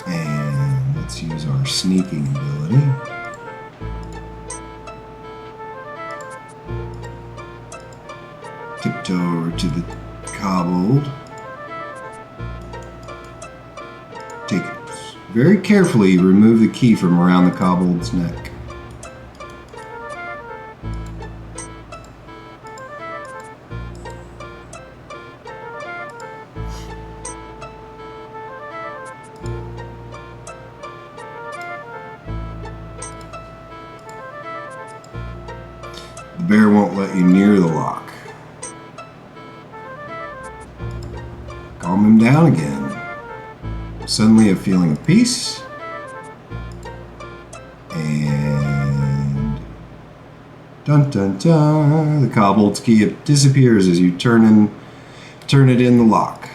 And let's use our sneaking ability. Tiptoe over to the cobbled. Take it. Very carefully remove the key from around the kobold's neck. The bear won't let you near the lock. Calm him down again. Suddenly a feeling of peace. And dun dun dun, the kobold's key disappears as you turn it in the lock.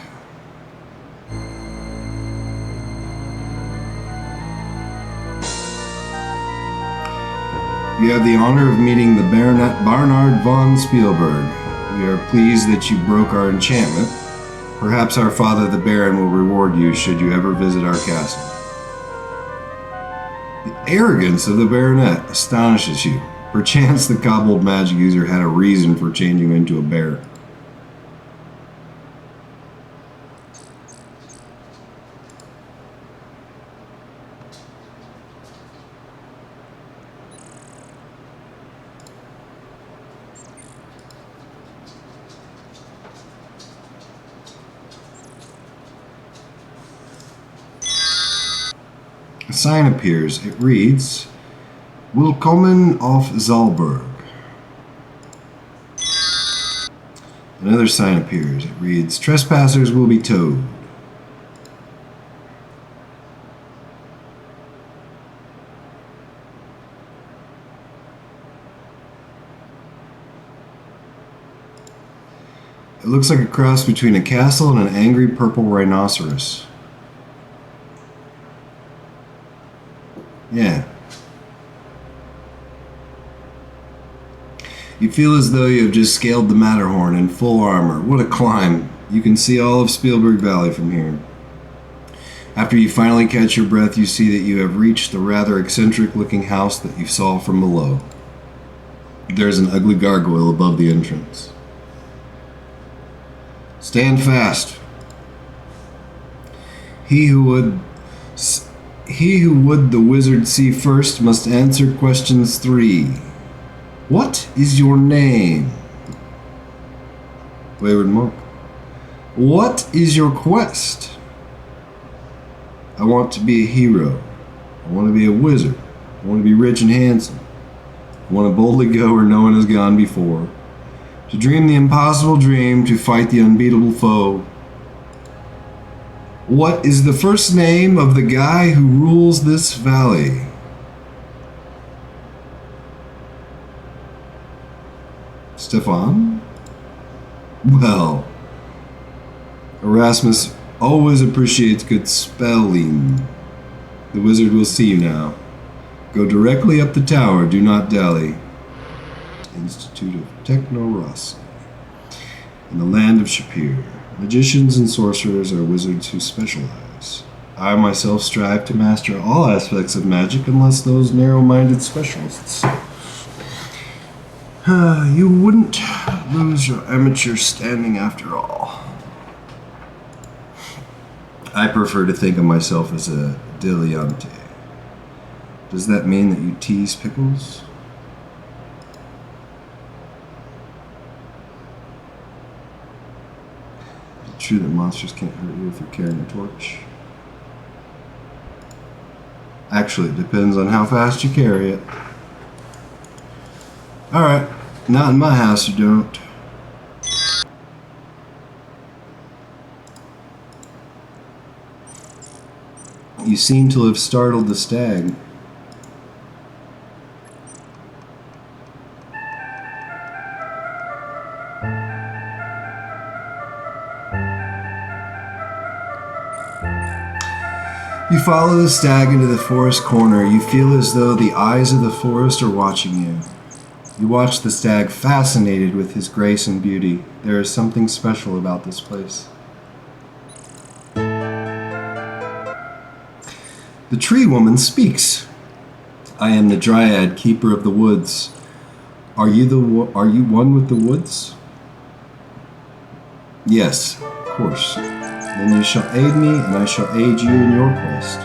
You have the honor of meeting the Baronet Barnard von Spielberg. We are pleased that you broke our enchantment. Perhaps our father the Baron will reward you should you ever visit our castle. The arrogance of the Baronet astonishes you. Perchance the kobold magic user had a reason for changing into a bear. A sign appears. It reads, "Willkommen auf Zalberg." Another sign appears. It reads, "Trespassers will be towed." It looks like a cross between a castle and an angry purple rhinoceros. Yeah. You feel as though you have just scaled the Matterhorn in full armor. What a climb. You can see all of Spielberg Valley from here. After you finally catch your breath, you see that you have reached the rather eccentric-looking house that you saw from below. There's an ugly gargoyle above the entrance. Stand fast. He who would the wizard see first must answer questions 3. What is your name? Wayward monk. What is your quest? I want to be a hero. I want to be a wizard. I want to be rich and handsome. I want to boldly go where no one has gone before. To dream the impossible dream, to fight the unbeatable foe. What is the first name of the guy who rules this valley? Stefan? Well, Erasmus always appreciates good spelling. The wizard will see you now. Go directly up the tower, do not dally. Institute of Techno-Ross. In the land of Shapir, magicians and sorcerers are wizards who specialize. I myself strive to master all aspects of magic unless those narrow-minded specialists. You wouldn't lose your amateur standing after all. I prefer to think of myself as a dilettante. Does that mean that you tease pickles? Is it true that monsters can't hurt you if you're carrying a torch? Actually, it depends on how fast you carry it. Alright, not in my house you don't. You seem to have startled the stag. You follow the stag into the forest corner. You feel as though the eyes of the forest are watching you. You watch the stag, fascinated with his grace and beauty. There is something special about this place. The tree woman speaks. I am the dryad, keeper of the woods. Are you one with the woods? Yes, of course. Then you shall aid me, and I shall aid you in your quest.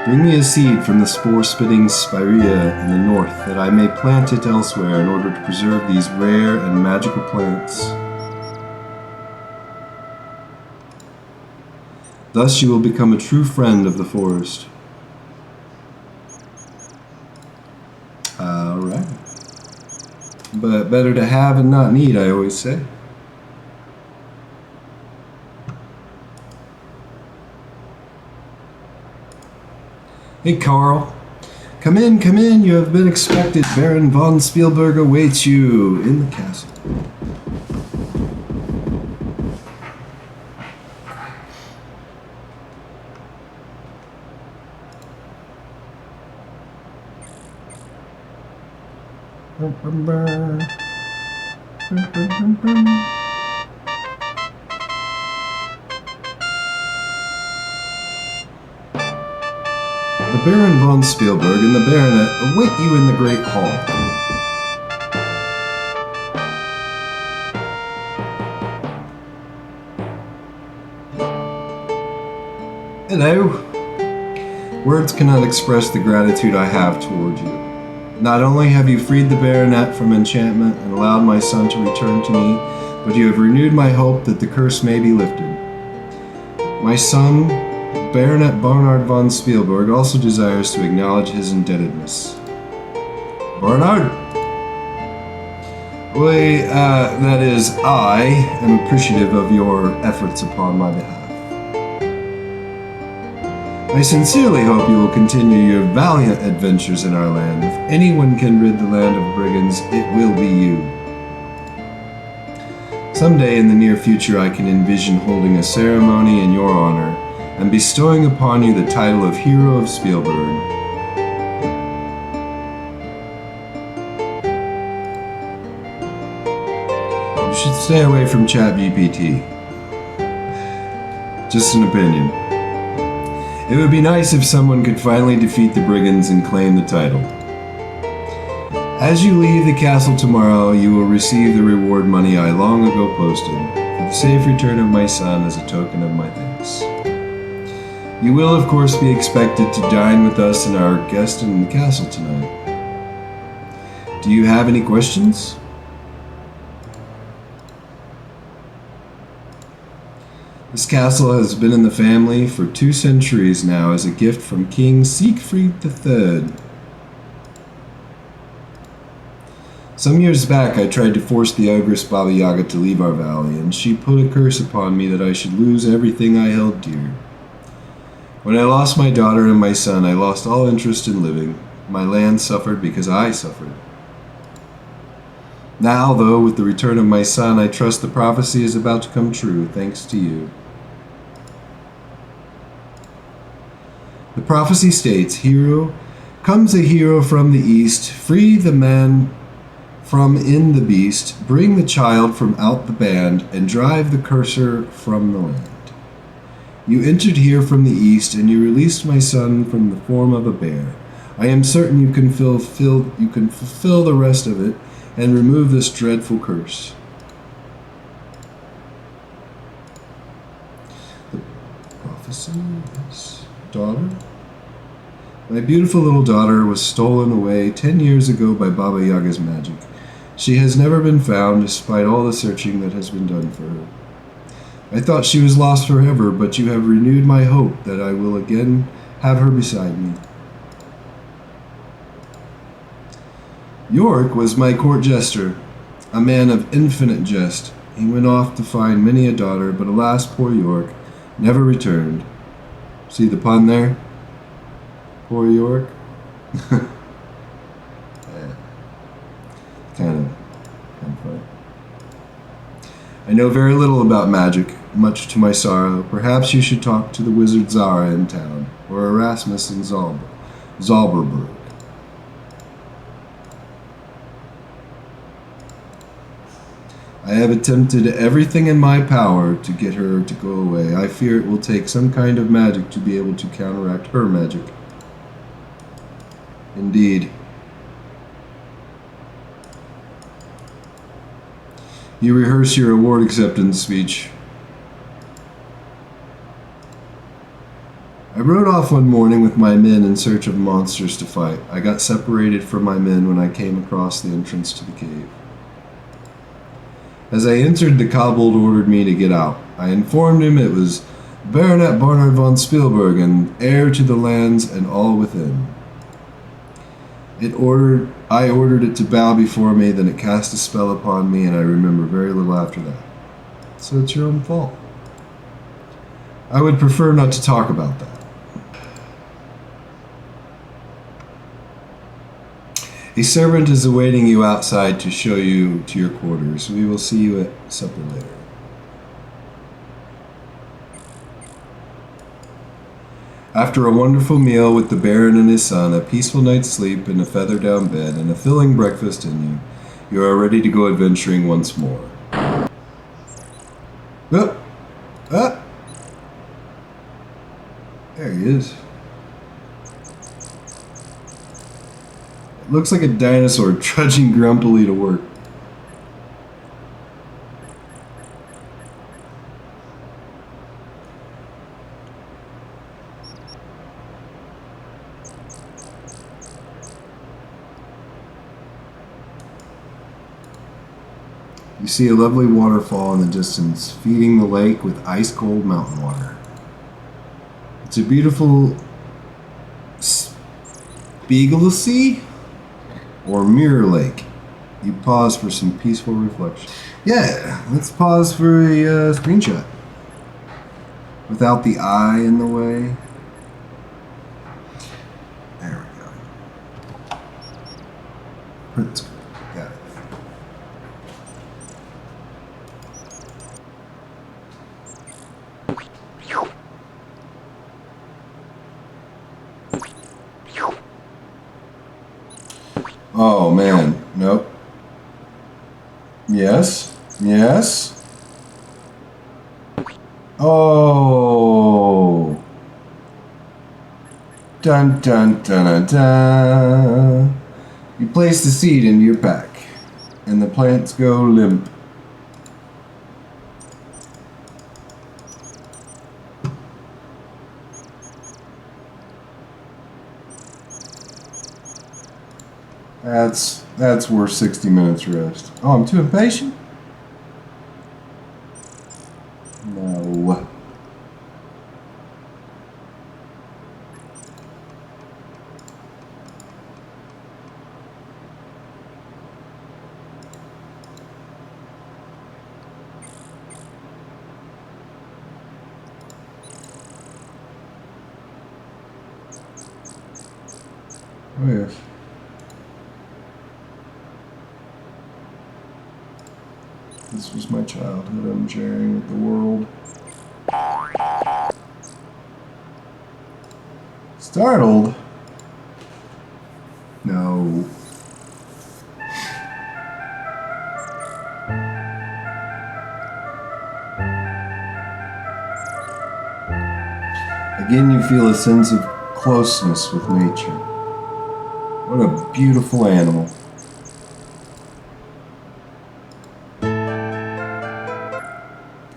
Bring me a seed from the spore-spitting spirea in the north, that I may plant it elsewhere in order to preserve these rare and magical plants. Thus you will become a true friend of the forest. Alright. But better to have and not need, I always say. Hey, Carl. Come in, you have been expected. Baron von Spielberg awaits you in the castle. The Baron von Spielberg and the Baronet await you in the Great Hall. Hello. Words cannot express the gratitude I have toward you. Not only have you freed the Baronet from enchantment and allowed my son to return to me, but you have renewed my hope that the curse may be lifted. My son, Baronet Barnard von Spielberg, also desires to acknowledge his indebtedness. Barnard? That is, I am appreciative of your efforts upon my behalf. I sincerely hope you will continue your valiant adventures in our land. If anyone can rid the land of brigands, it will be you. Someday in the near future I can envision holding a ceremony in your honor and bestowing upon you the title of Hero of Spielberg. You should stay away from ChatGPT. Just an opinion. It would be nice if someone could finally defeat the brigands and claim the title. As you leave the castle tomorrow, you will receive the reward money I long ago posted for the safe return of my son as a token of my thanks. You will, of course, be expected to dine with us and our guest in the castle tonight. Do you have any questions? This castle has been in the family for 2 centuries now as a gift from King Siegfried III. Some years back, I tried to force the ogress Baba Yaga to leave our valley, and she put a curse upon me that I should lose everything I held dear. When I lost my daughter and my son, I lost all interest in living. My land suffered because I suffered. Now, though, with the return of my son, I trust the prophecy is about to come true, thanks to you. The prophecy states, "Hero, comes a hero from the east, free the man from in the beast, bring the child from out the band, and drive the curser from the land. You entered here from the east, and you released my son from the form of a bear. I am certain you can fulfill the rest of it, and remove this dreadful curse." The prophecy is, daughter? My beautiful little daughter was stolen away 10 years ago by Baba Yaga's magic. She has never been found, despite all the searching that has been done for her. I thought she was lost forever, but you have renewed my hope that I will again have her beside me. York was my court jester, a man of infinite jest. He went off to find many a daughter, but alas, poor York never returned. See the pun there? Poor York? Yeah. Kind of funny. I know very little about magic, much to my sorrow. Perhaps you should talk to the wizard Zara in town, or Erasmus in Zalberberg. I have attempted everything in my power to get her to go away. I fear it will take some kind of magic to be able to counteract her magic. Indeed. You rehearse your award acceptance speech. I rode off one morning with my men in search of monsters to fight. I got separated from my men when I came across the entrance to the cave. As I entered, the kobold ordered me to get out. I informed him it was Baronet Barnard von Spielberg, and heir to the lands and all within. I ordered it to bow before me, then it cast a spell upon me, and I remember very little after that. So it's your own fault. I would prefer not to talk about that. A servant is awaiting you outside to show you to your quarters. We will see you at supper later. After a wonderful meal with the Baron and his son, a peaceful night's sleep in a feather-down bed, and a filling breakfast in you, you are ready to go adventuring once more. Oh! Ah! There he is. It looks like a dinosaur trudging grumpily to work. You see a lovely waterfall in the distance, feeding the lake with ice-cold mountain water. It's a beautiful Spiegelsees or mirror lake. You pause for some peaceful reflection. Yeah, let's pause for a screenshot. Without the eye in the way. There we go. Print screen. Got it. Oh man, nope. Yes, yes. Oh. Dun dun dun dun dun. You place the seed into your pack, and the plants go limp. That's worth 60 minutes rest. Oh, I'm too impatient? No. Oh yes. This was my childhood I'm sharing with the world. Startled? No. Again, you feel a sense of closeness with nature. What a beautiful animal.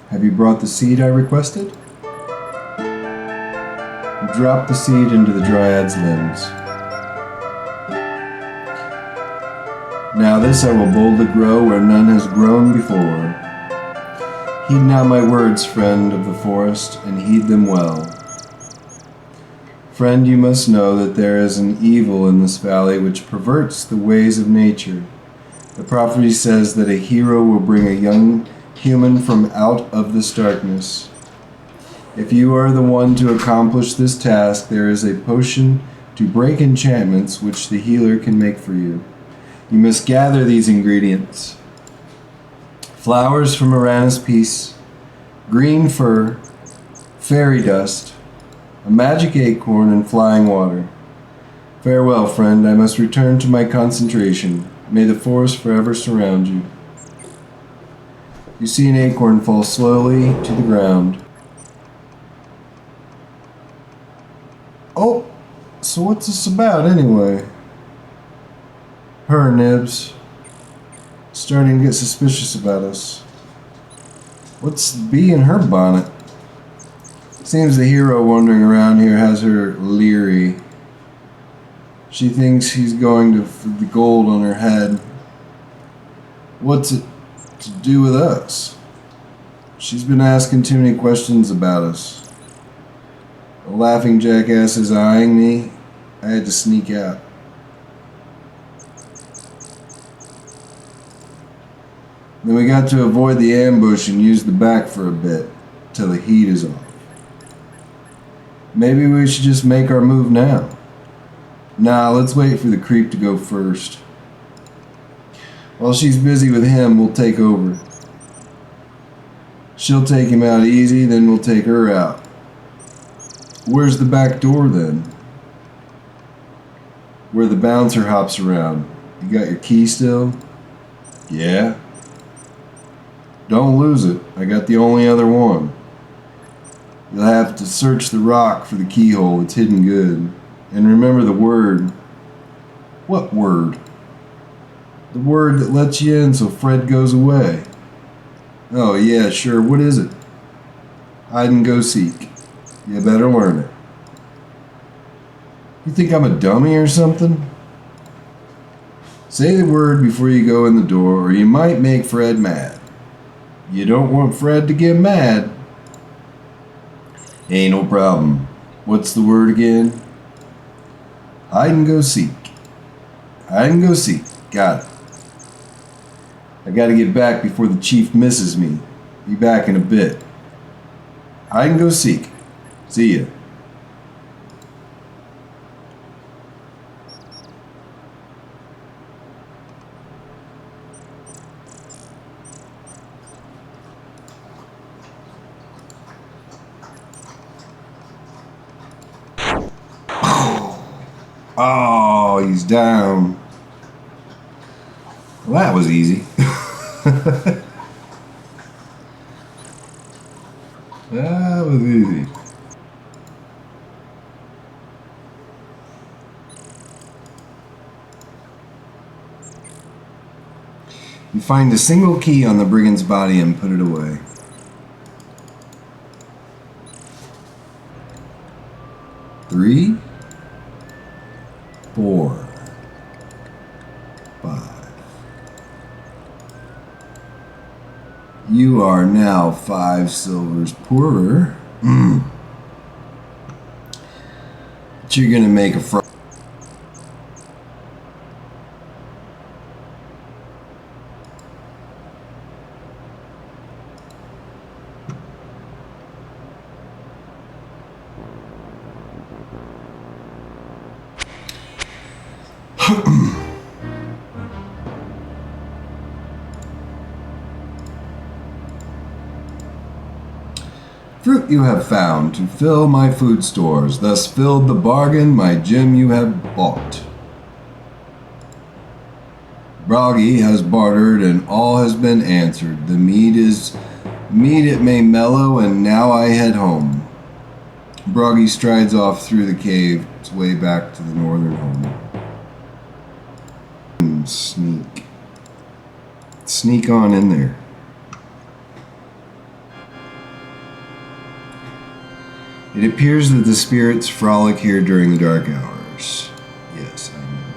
Have you brought the seed I requested? You drop the seed into the dryad's limbs. Now this I will boldly grow where none has grown before. Heed not my words, friend of the forest, and heed them well. Friend, you must know that there is an evil in this valley which perverts the ways of nature. The prophecy says that a hero will bring a young human from out of this darkness. If you are the one to accomplish this task, there is a potion to break enchantments which the healer can make for you. You must gather these ingredients: flowers from Arana's peace, green fur, fairy dust, a magic acorn, and flying water. Farewell, friend. I must return to my concentration. May the forest forever surround you. You see an acorn fall slowly to the ground. Oh, so what's this about anyway? Her, Nibs. Starting to get suspicious about us. What's the bee in her bonnet? Seems the hero wandering around here has her leery. She thinks he's going to the gold on her head. What's it to do with us? She's been asking too many questions about us. A laughing jackass is eyeing me. I had to sneak out. Then we got to avoid the ambush and use the back for a bit, till the heat is off. Maybe we should just make our move now. Nah, let's wait for the creep to go first. While she's busy with him, we'll take over. She'll take him out easy, then we'll take her out. Where's the back door then? Where the bouncer hops around. You got your key still? Yeah. Don't lose it. I got the only other one. You'll have to search the rock for the keyhole. It's hidden good. And remember the word. What word? The word that lets you in so Fred goes away. Oh yeah, sure. What is it? Hide and go seek. You better learn it. You think I'm a dummy or something? Say the word before you go in the door, or you might make Fred mad. You don't want Fred to get mad. Ain't no problem. What's the word again? Hide and go seek. Hide and go seek. Got it. I gotta get back before the chief misses me. Be back in a bit. Hide and go seek. See ya. Oh, he's down. Well, that was easy. That was easy. You find a single key on the brigand's body and put it away. Three, 4, 5. You are now 5 silvers poorer. But you're gonna make a Fruit you have found to fill my food stores, thus filled the bargain my gem you have bought. Broggy has bartered and all has been answered. The mead it may mellow, and now I head home. Broggy strides off through the cave, its way back to the northern home. Sneak. Sneak on in there. It appears that the spirits frolic here during the dark hours. Yes, I know.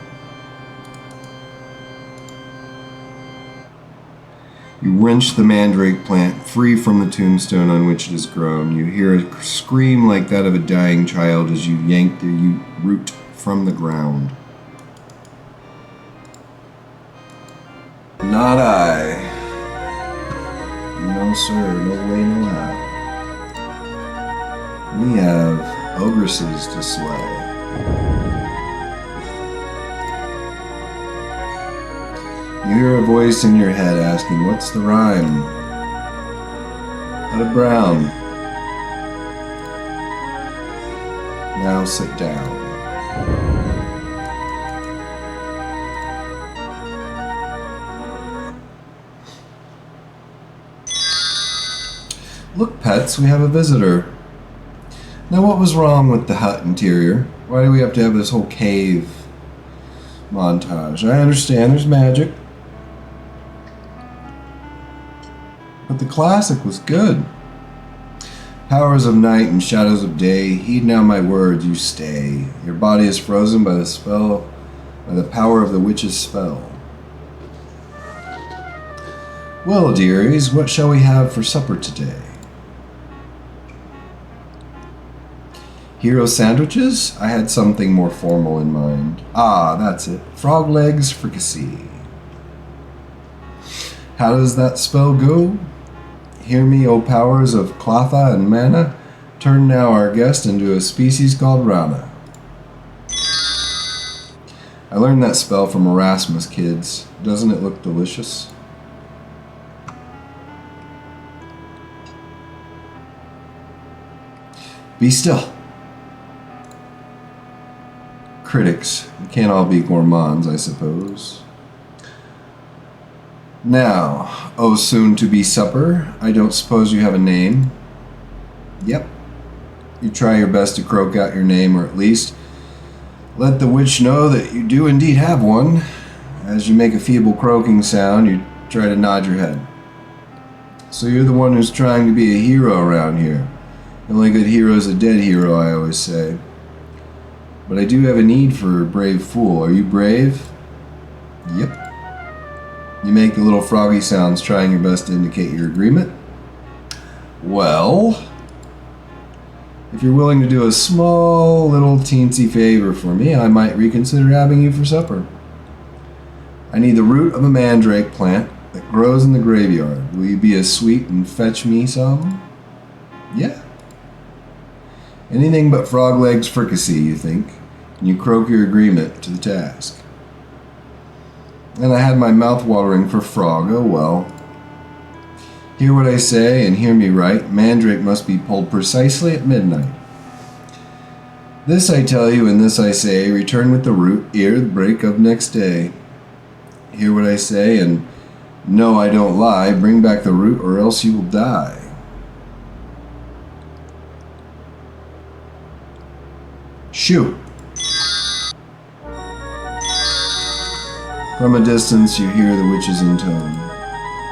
You wrench the mandrake plant free from the tombstone on which it has grown. You hear a scream like that of a dying child as you yank the root from the ground. Not I. No, sir. No way, no how. We have ogresses to slay. You hear a voice in your head asking, what's the rhyme? Out of brown. Now sit down. Look, pets, we have a visitor. Now, what was wrong with the hut interior? Why do we have to have this whole cave montage? I understand there's magic, but the classic was good. Powers of night and shadows of day, heed now my words, you stay. Your body is frozen by the power of the witch's spell. Well, dearies, what shall we have for supper today? Hero sandwiches? I had something more formal in mind. Ah, that's it. Frog legs fricassee. How does that spell go? Hear me, O powers of Clotha and Mana. Turn now our guest into a species called Rana. I learned that spell from Erasmus, kids. Doesn't it look delicious? Be still. Critics. We can't all be gourmands, I suppose. Now, oh soon-to-be supper, I don't suppose you have a name? Yep. You try your best to croak out your name, or at least let the witch know that you do indeed have one. As you make a feeble croaking sound, you try to nod your head. So you're the one who's trying to be a hero around here. The only good hero is a dead hero, I always say. But I do have a need for a brave fool. Are you brave? Yep. You make the little froggy sounds, trying your best to indicate your agreement. Well, if you're willing to do a small little teensy favor for me, I might reconsider having you for supper. I need the root of a mandrake plant that grows in the graveyard. Will you be as sweet and fetch me some? Yeah. Anything but frog legs fricassee, you think, and you croak your agreement to the task. And I had my mouth watering for frog, oh well. Hear what I say, and hear me right, mandrake must be pulled precisely at midnight. This I tell you, and this I say, return with the root ere the break of next day. Hear what I say, and no, I don't lie, bring back the root, or else you will die. Shoo! From a distance you hear the witch's intone.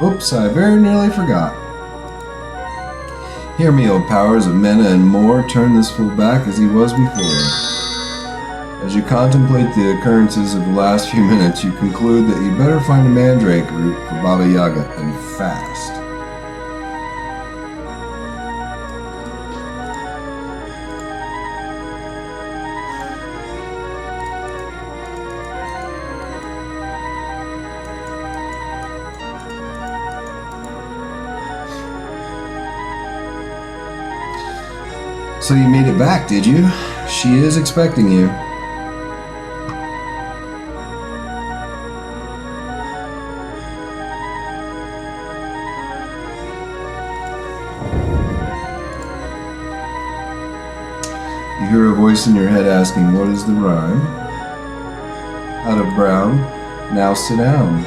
Oops, I very nearly forgot. Hear me, O powers of Mena and more, turn this fool back as he was before. As you contemplate the occurrences of the last few minutes, you conclude that you better find a mandrake root for Baba Yaga, and fast. So you made it back, did you? She is expecting you. hear a voice in your head asking, what is the rhyme? Out of brown, now sit down.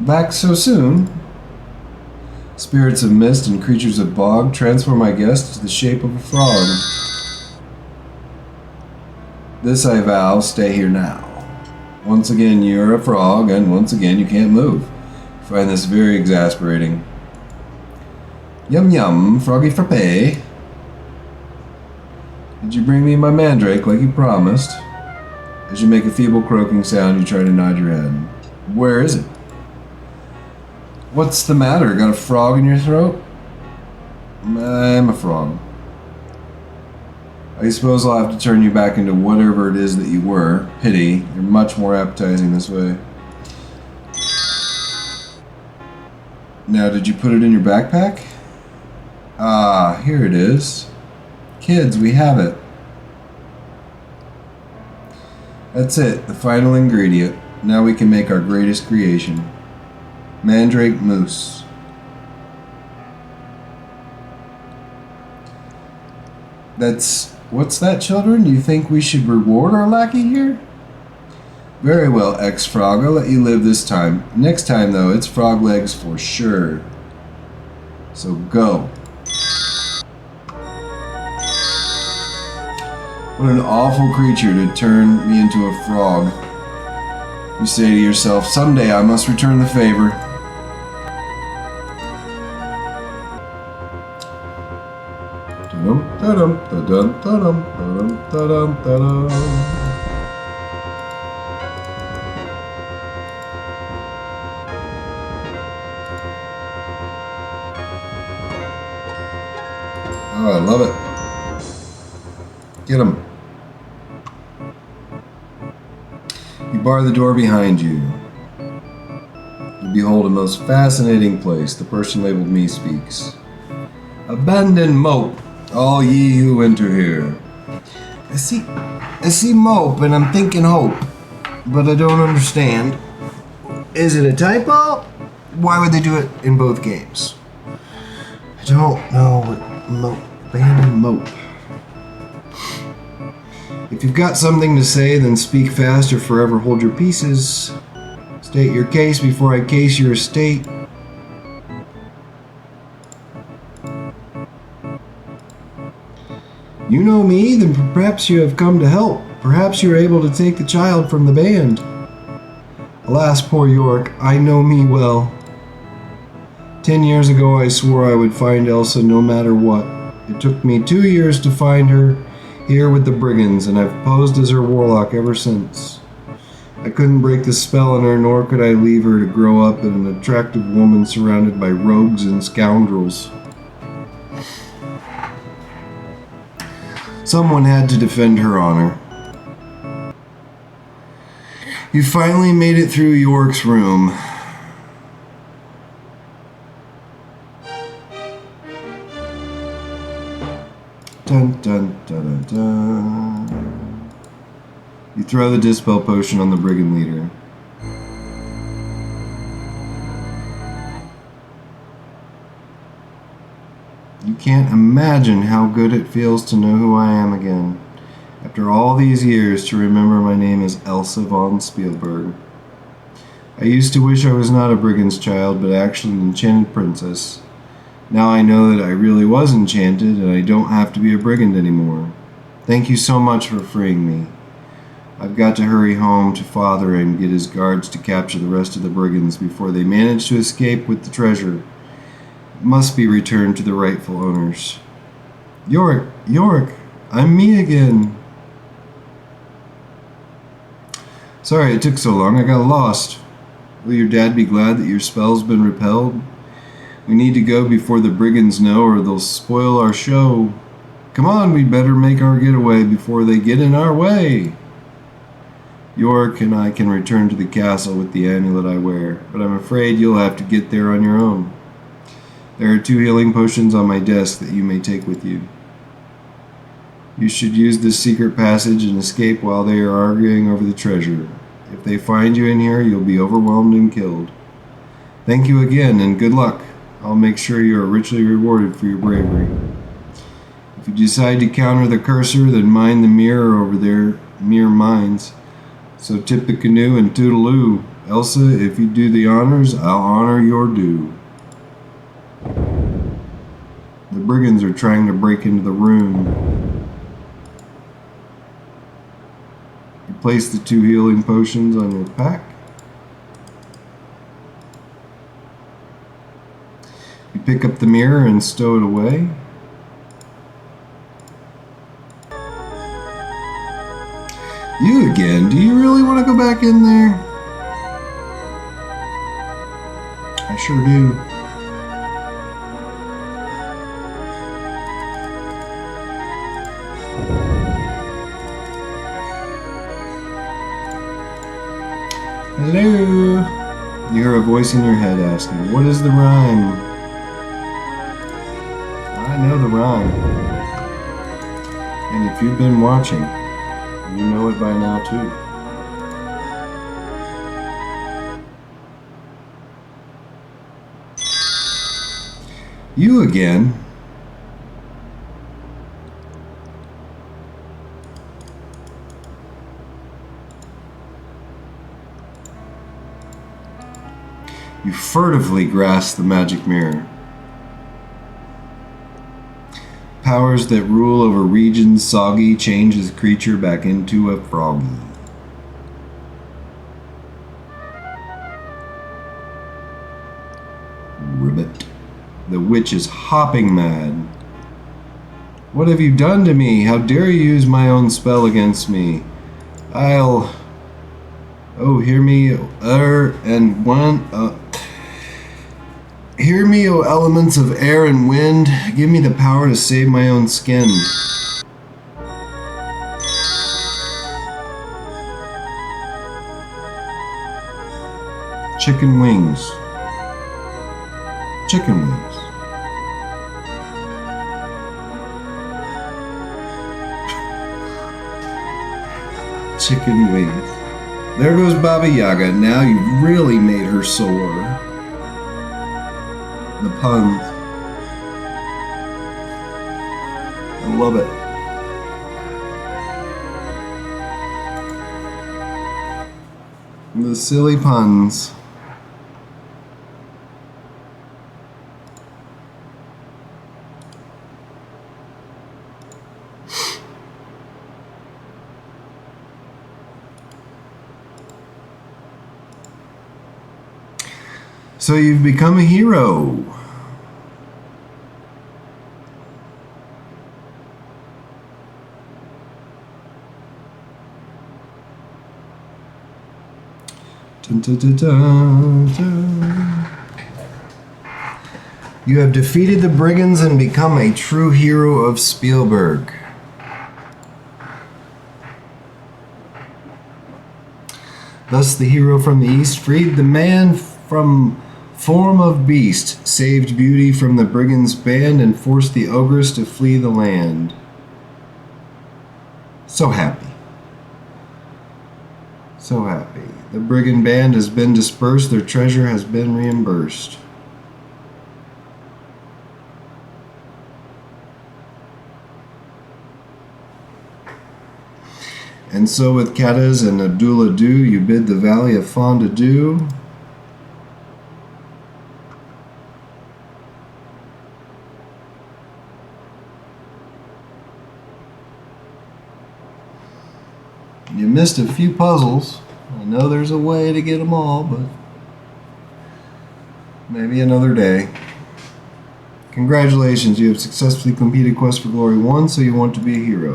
Back so soon? Spirits of mist and creatures of bog, transform my guest to the shape of a frog. This I vow, stay here now. Once again you're a frog, and once again you can't move. I find this very exasperating. Yum yum, froggy frappe. Did you bring me my mandrake like you promised? As you make a feeble croaking sound, you try to nod your head. Where is it? What's the matter? Got a frog in your throat? I'm a frog. I suppose I'll have to turn you back into whatever it is that you were. Pity. You're much more appetizing this way. Now, did you put it in your backpack? Ah, here it is. Kids, we have it. That's it, the final ingredient. Now we can make our greatest creation. Mandrake mousse. What's that, children? You think we should reward our lackey here? Very well, ex-frog. I'll let you live this time. Next time, though, it's frog legs for sure. So go. What an awful creature to turn me into a frog. You say to yourself, someday I must return the favor. Ta-dum, ta-dum, ta-dum, ta-dum, ta-dum, ta-dum. Oh, I love it. Get him. You bar the door behind you. You behold a most fascinating place. The person labeled me speaks. Abandon mope, all ye who enter here. I see mope and I'm thinking hope, but I don't understand. Is it a typo? Why would they do it in both games? I don't know what mope, abandon mope. If you've got something to say, then speak fast or forever hold your peaces. State your case before I case your estate. You know me, then perhaps you have come to help. Perhaps you are able to take the child from the band. Alas, poor York, I know me well. 10 years ago I swore I would find Elsa no matter what. It took me 2 years to find her here with the brigands, and I've posed as her warlock ever since. I couldn't break the spell on her, nor could I leave her to grow up an attractive woman surrounded by rogues and scoundrels. Someone had to defend her honor. You finally made it through York's room. Dun dun dun dun dun. You throw the dispel potion on the brigand leader. You can't imagine how good it feels to know who I am again. After all these years, to remember my name is Elsa von Spielberg. I used to wish I was not a brigand's child, but actually an enchanted princess. Now I know that I really was enchanted, and I don't have to be a brigand anymore. Thank you so much for freeing me. I've got to hurry home to Father and get his guards to capture the rest of the brigands before they manage to escape with the treasure. It must be returned to the rightful owners. York, I'm me again. Sorry it took so long, I got lost. Will your dad be glad that your spell's been repelled? We need to go before the brigands know, or they'll spoil our show. Come on, we'd better make our getaway before they get in our way. York and I can return to the castle with the amulet I wear, but I'm afraid you'll have to get there on your own. There are 2 healing potions on my desk that you may take with you. You should use this secret passage and escape while they are arguing over the treasure. If they find you in here, you'll be overwhelmed and killed. Thank you again, and good luck. I'll make sure you are richly rewarded for your bravery. If you decide to counter the cursor, then mind the mirror over their mere minds. So tip the canoe and toodaloo. Elsa, if you do the honors, I'll honor your due. The brigands are trying to break into the room. You place the 2 healing potions on your pack. You pick up the mirror and stow it away. You again? Do you really want to go back in there? I sure do. Hello? You hear a voice in your head asking, what is the rhyme? I know the rhyme. And if you've been watching, you know it by now too. You again? You furtively grasp the magic mirror. Powers that rule over regions soggy change the creature back into a froggy. Ribbit. The witch is hopping mad. What have you done to me? How dare you use my own spell against me? I'll... Oh, hear me, and one... Hear me, O elements of air and wind. Give me the power to save my own skin. Chicken wings. Chicken wings. Chicken wings. There goes Baba Yaga. Now you've really made her sore. The puns. I love it. The silly puns. So you've become a hero. Dun, dun, dun, dun, dun. You have defeated the brigands and become a true hero of Spielberg. Thus the hero from the east freed the man from form of beast, saved beauty from the brigands' band, and forced the ogress to flee the land. So happy. So happy. The brigand band has been dispersed, their treasure has been reimbursed. And so with Cadiz and Abdullah Du, you bid the valley of Fond-adieu. You missed a few puzzles. I know there's a way to get them all, but maybe another day. Congratulations, you have successfully completed Quest for Glory 1, so you want to be a hero.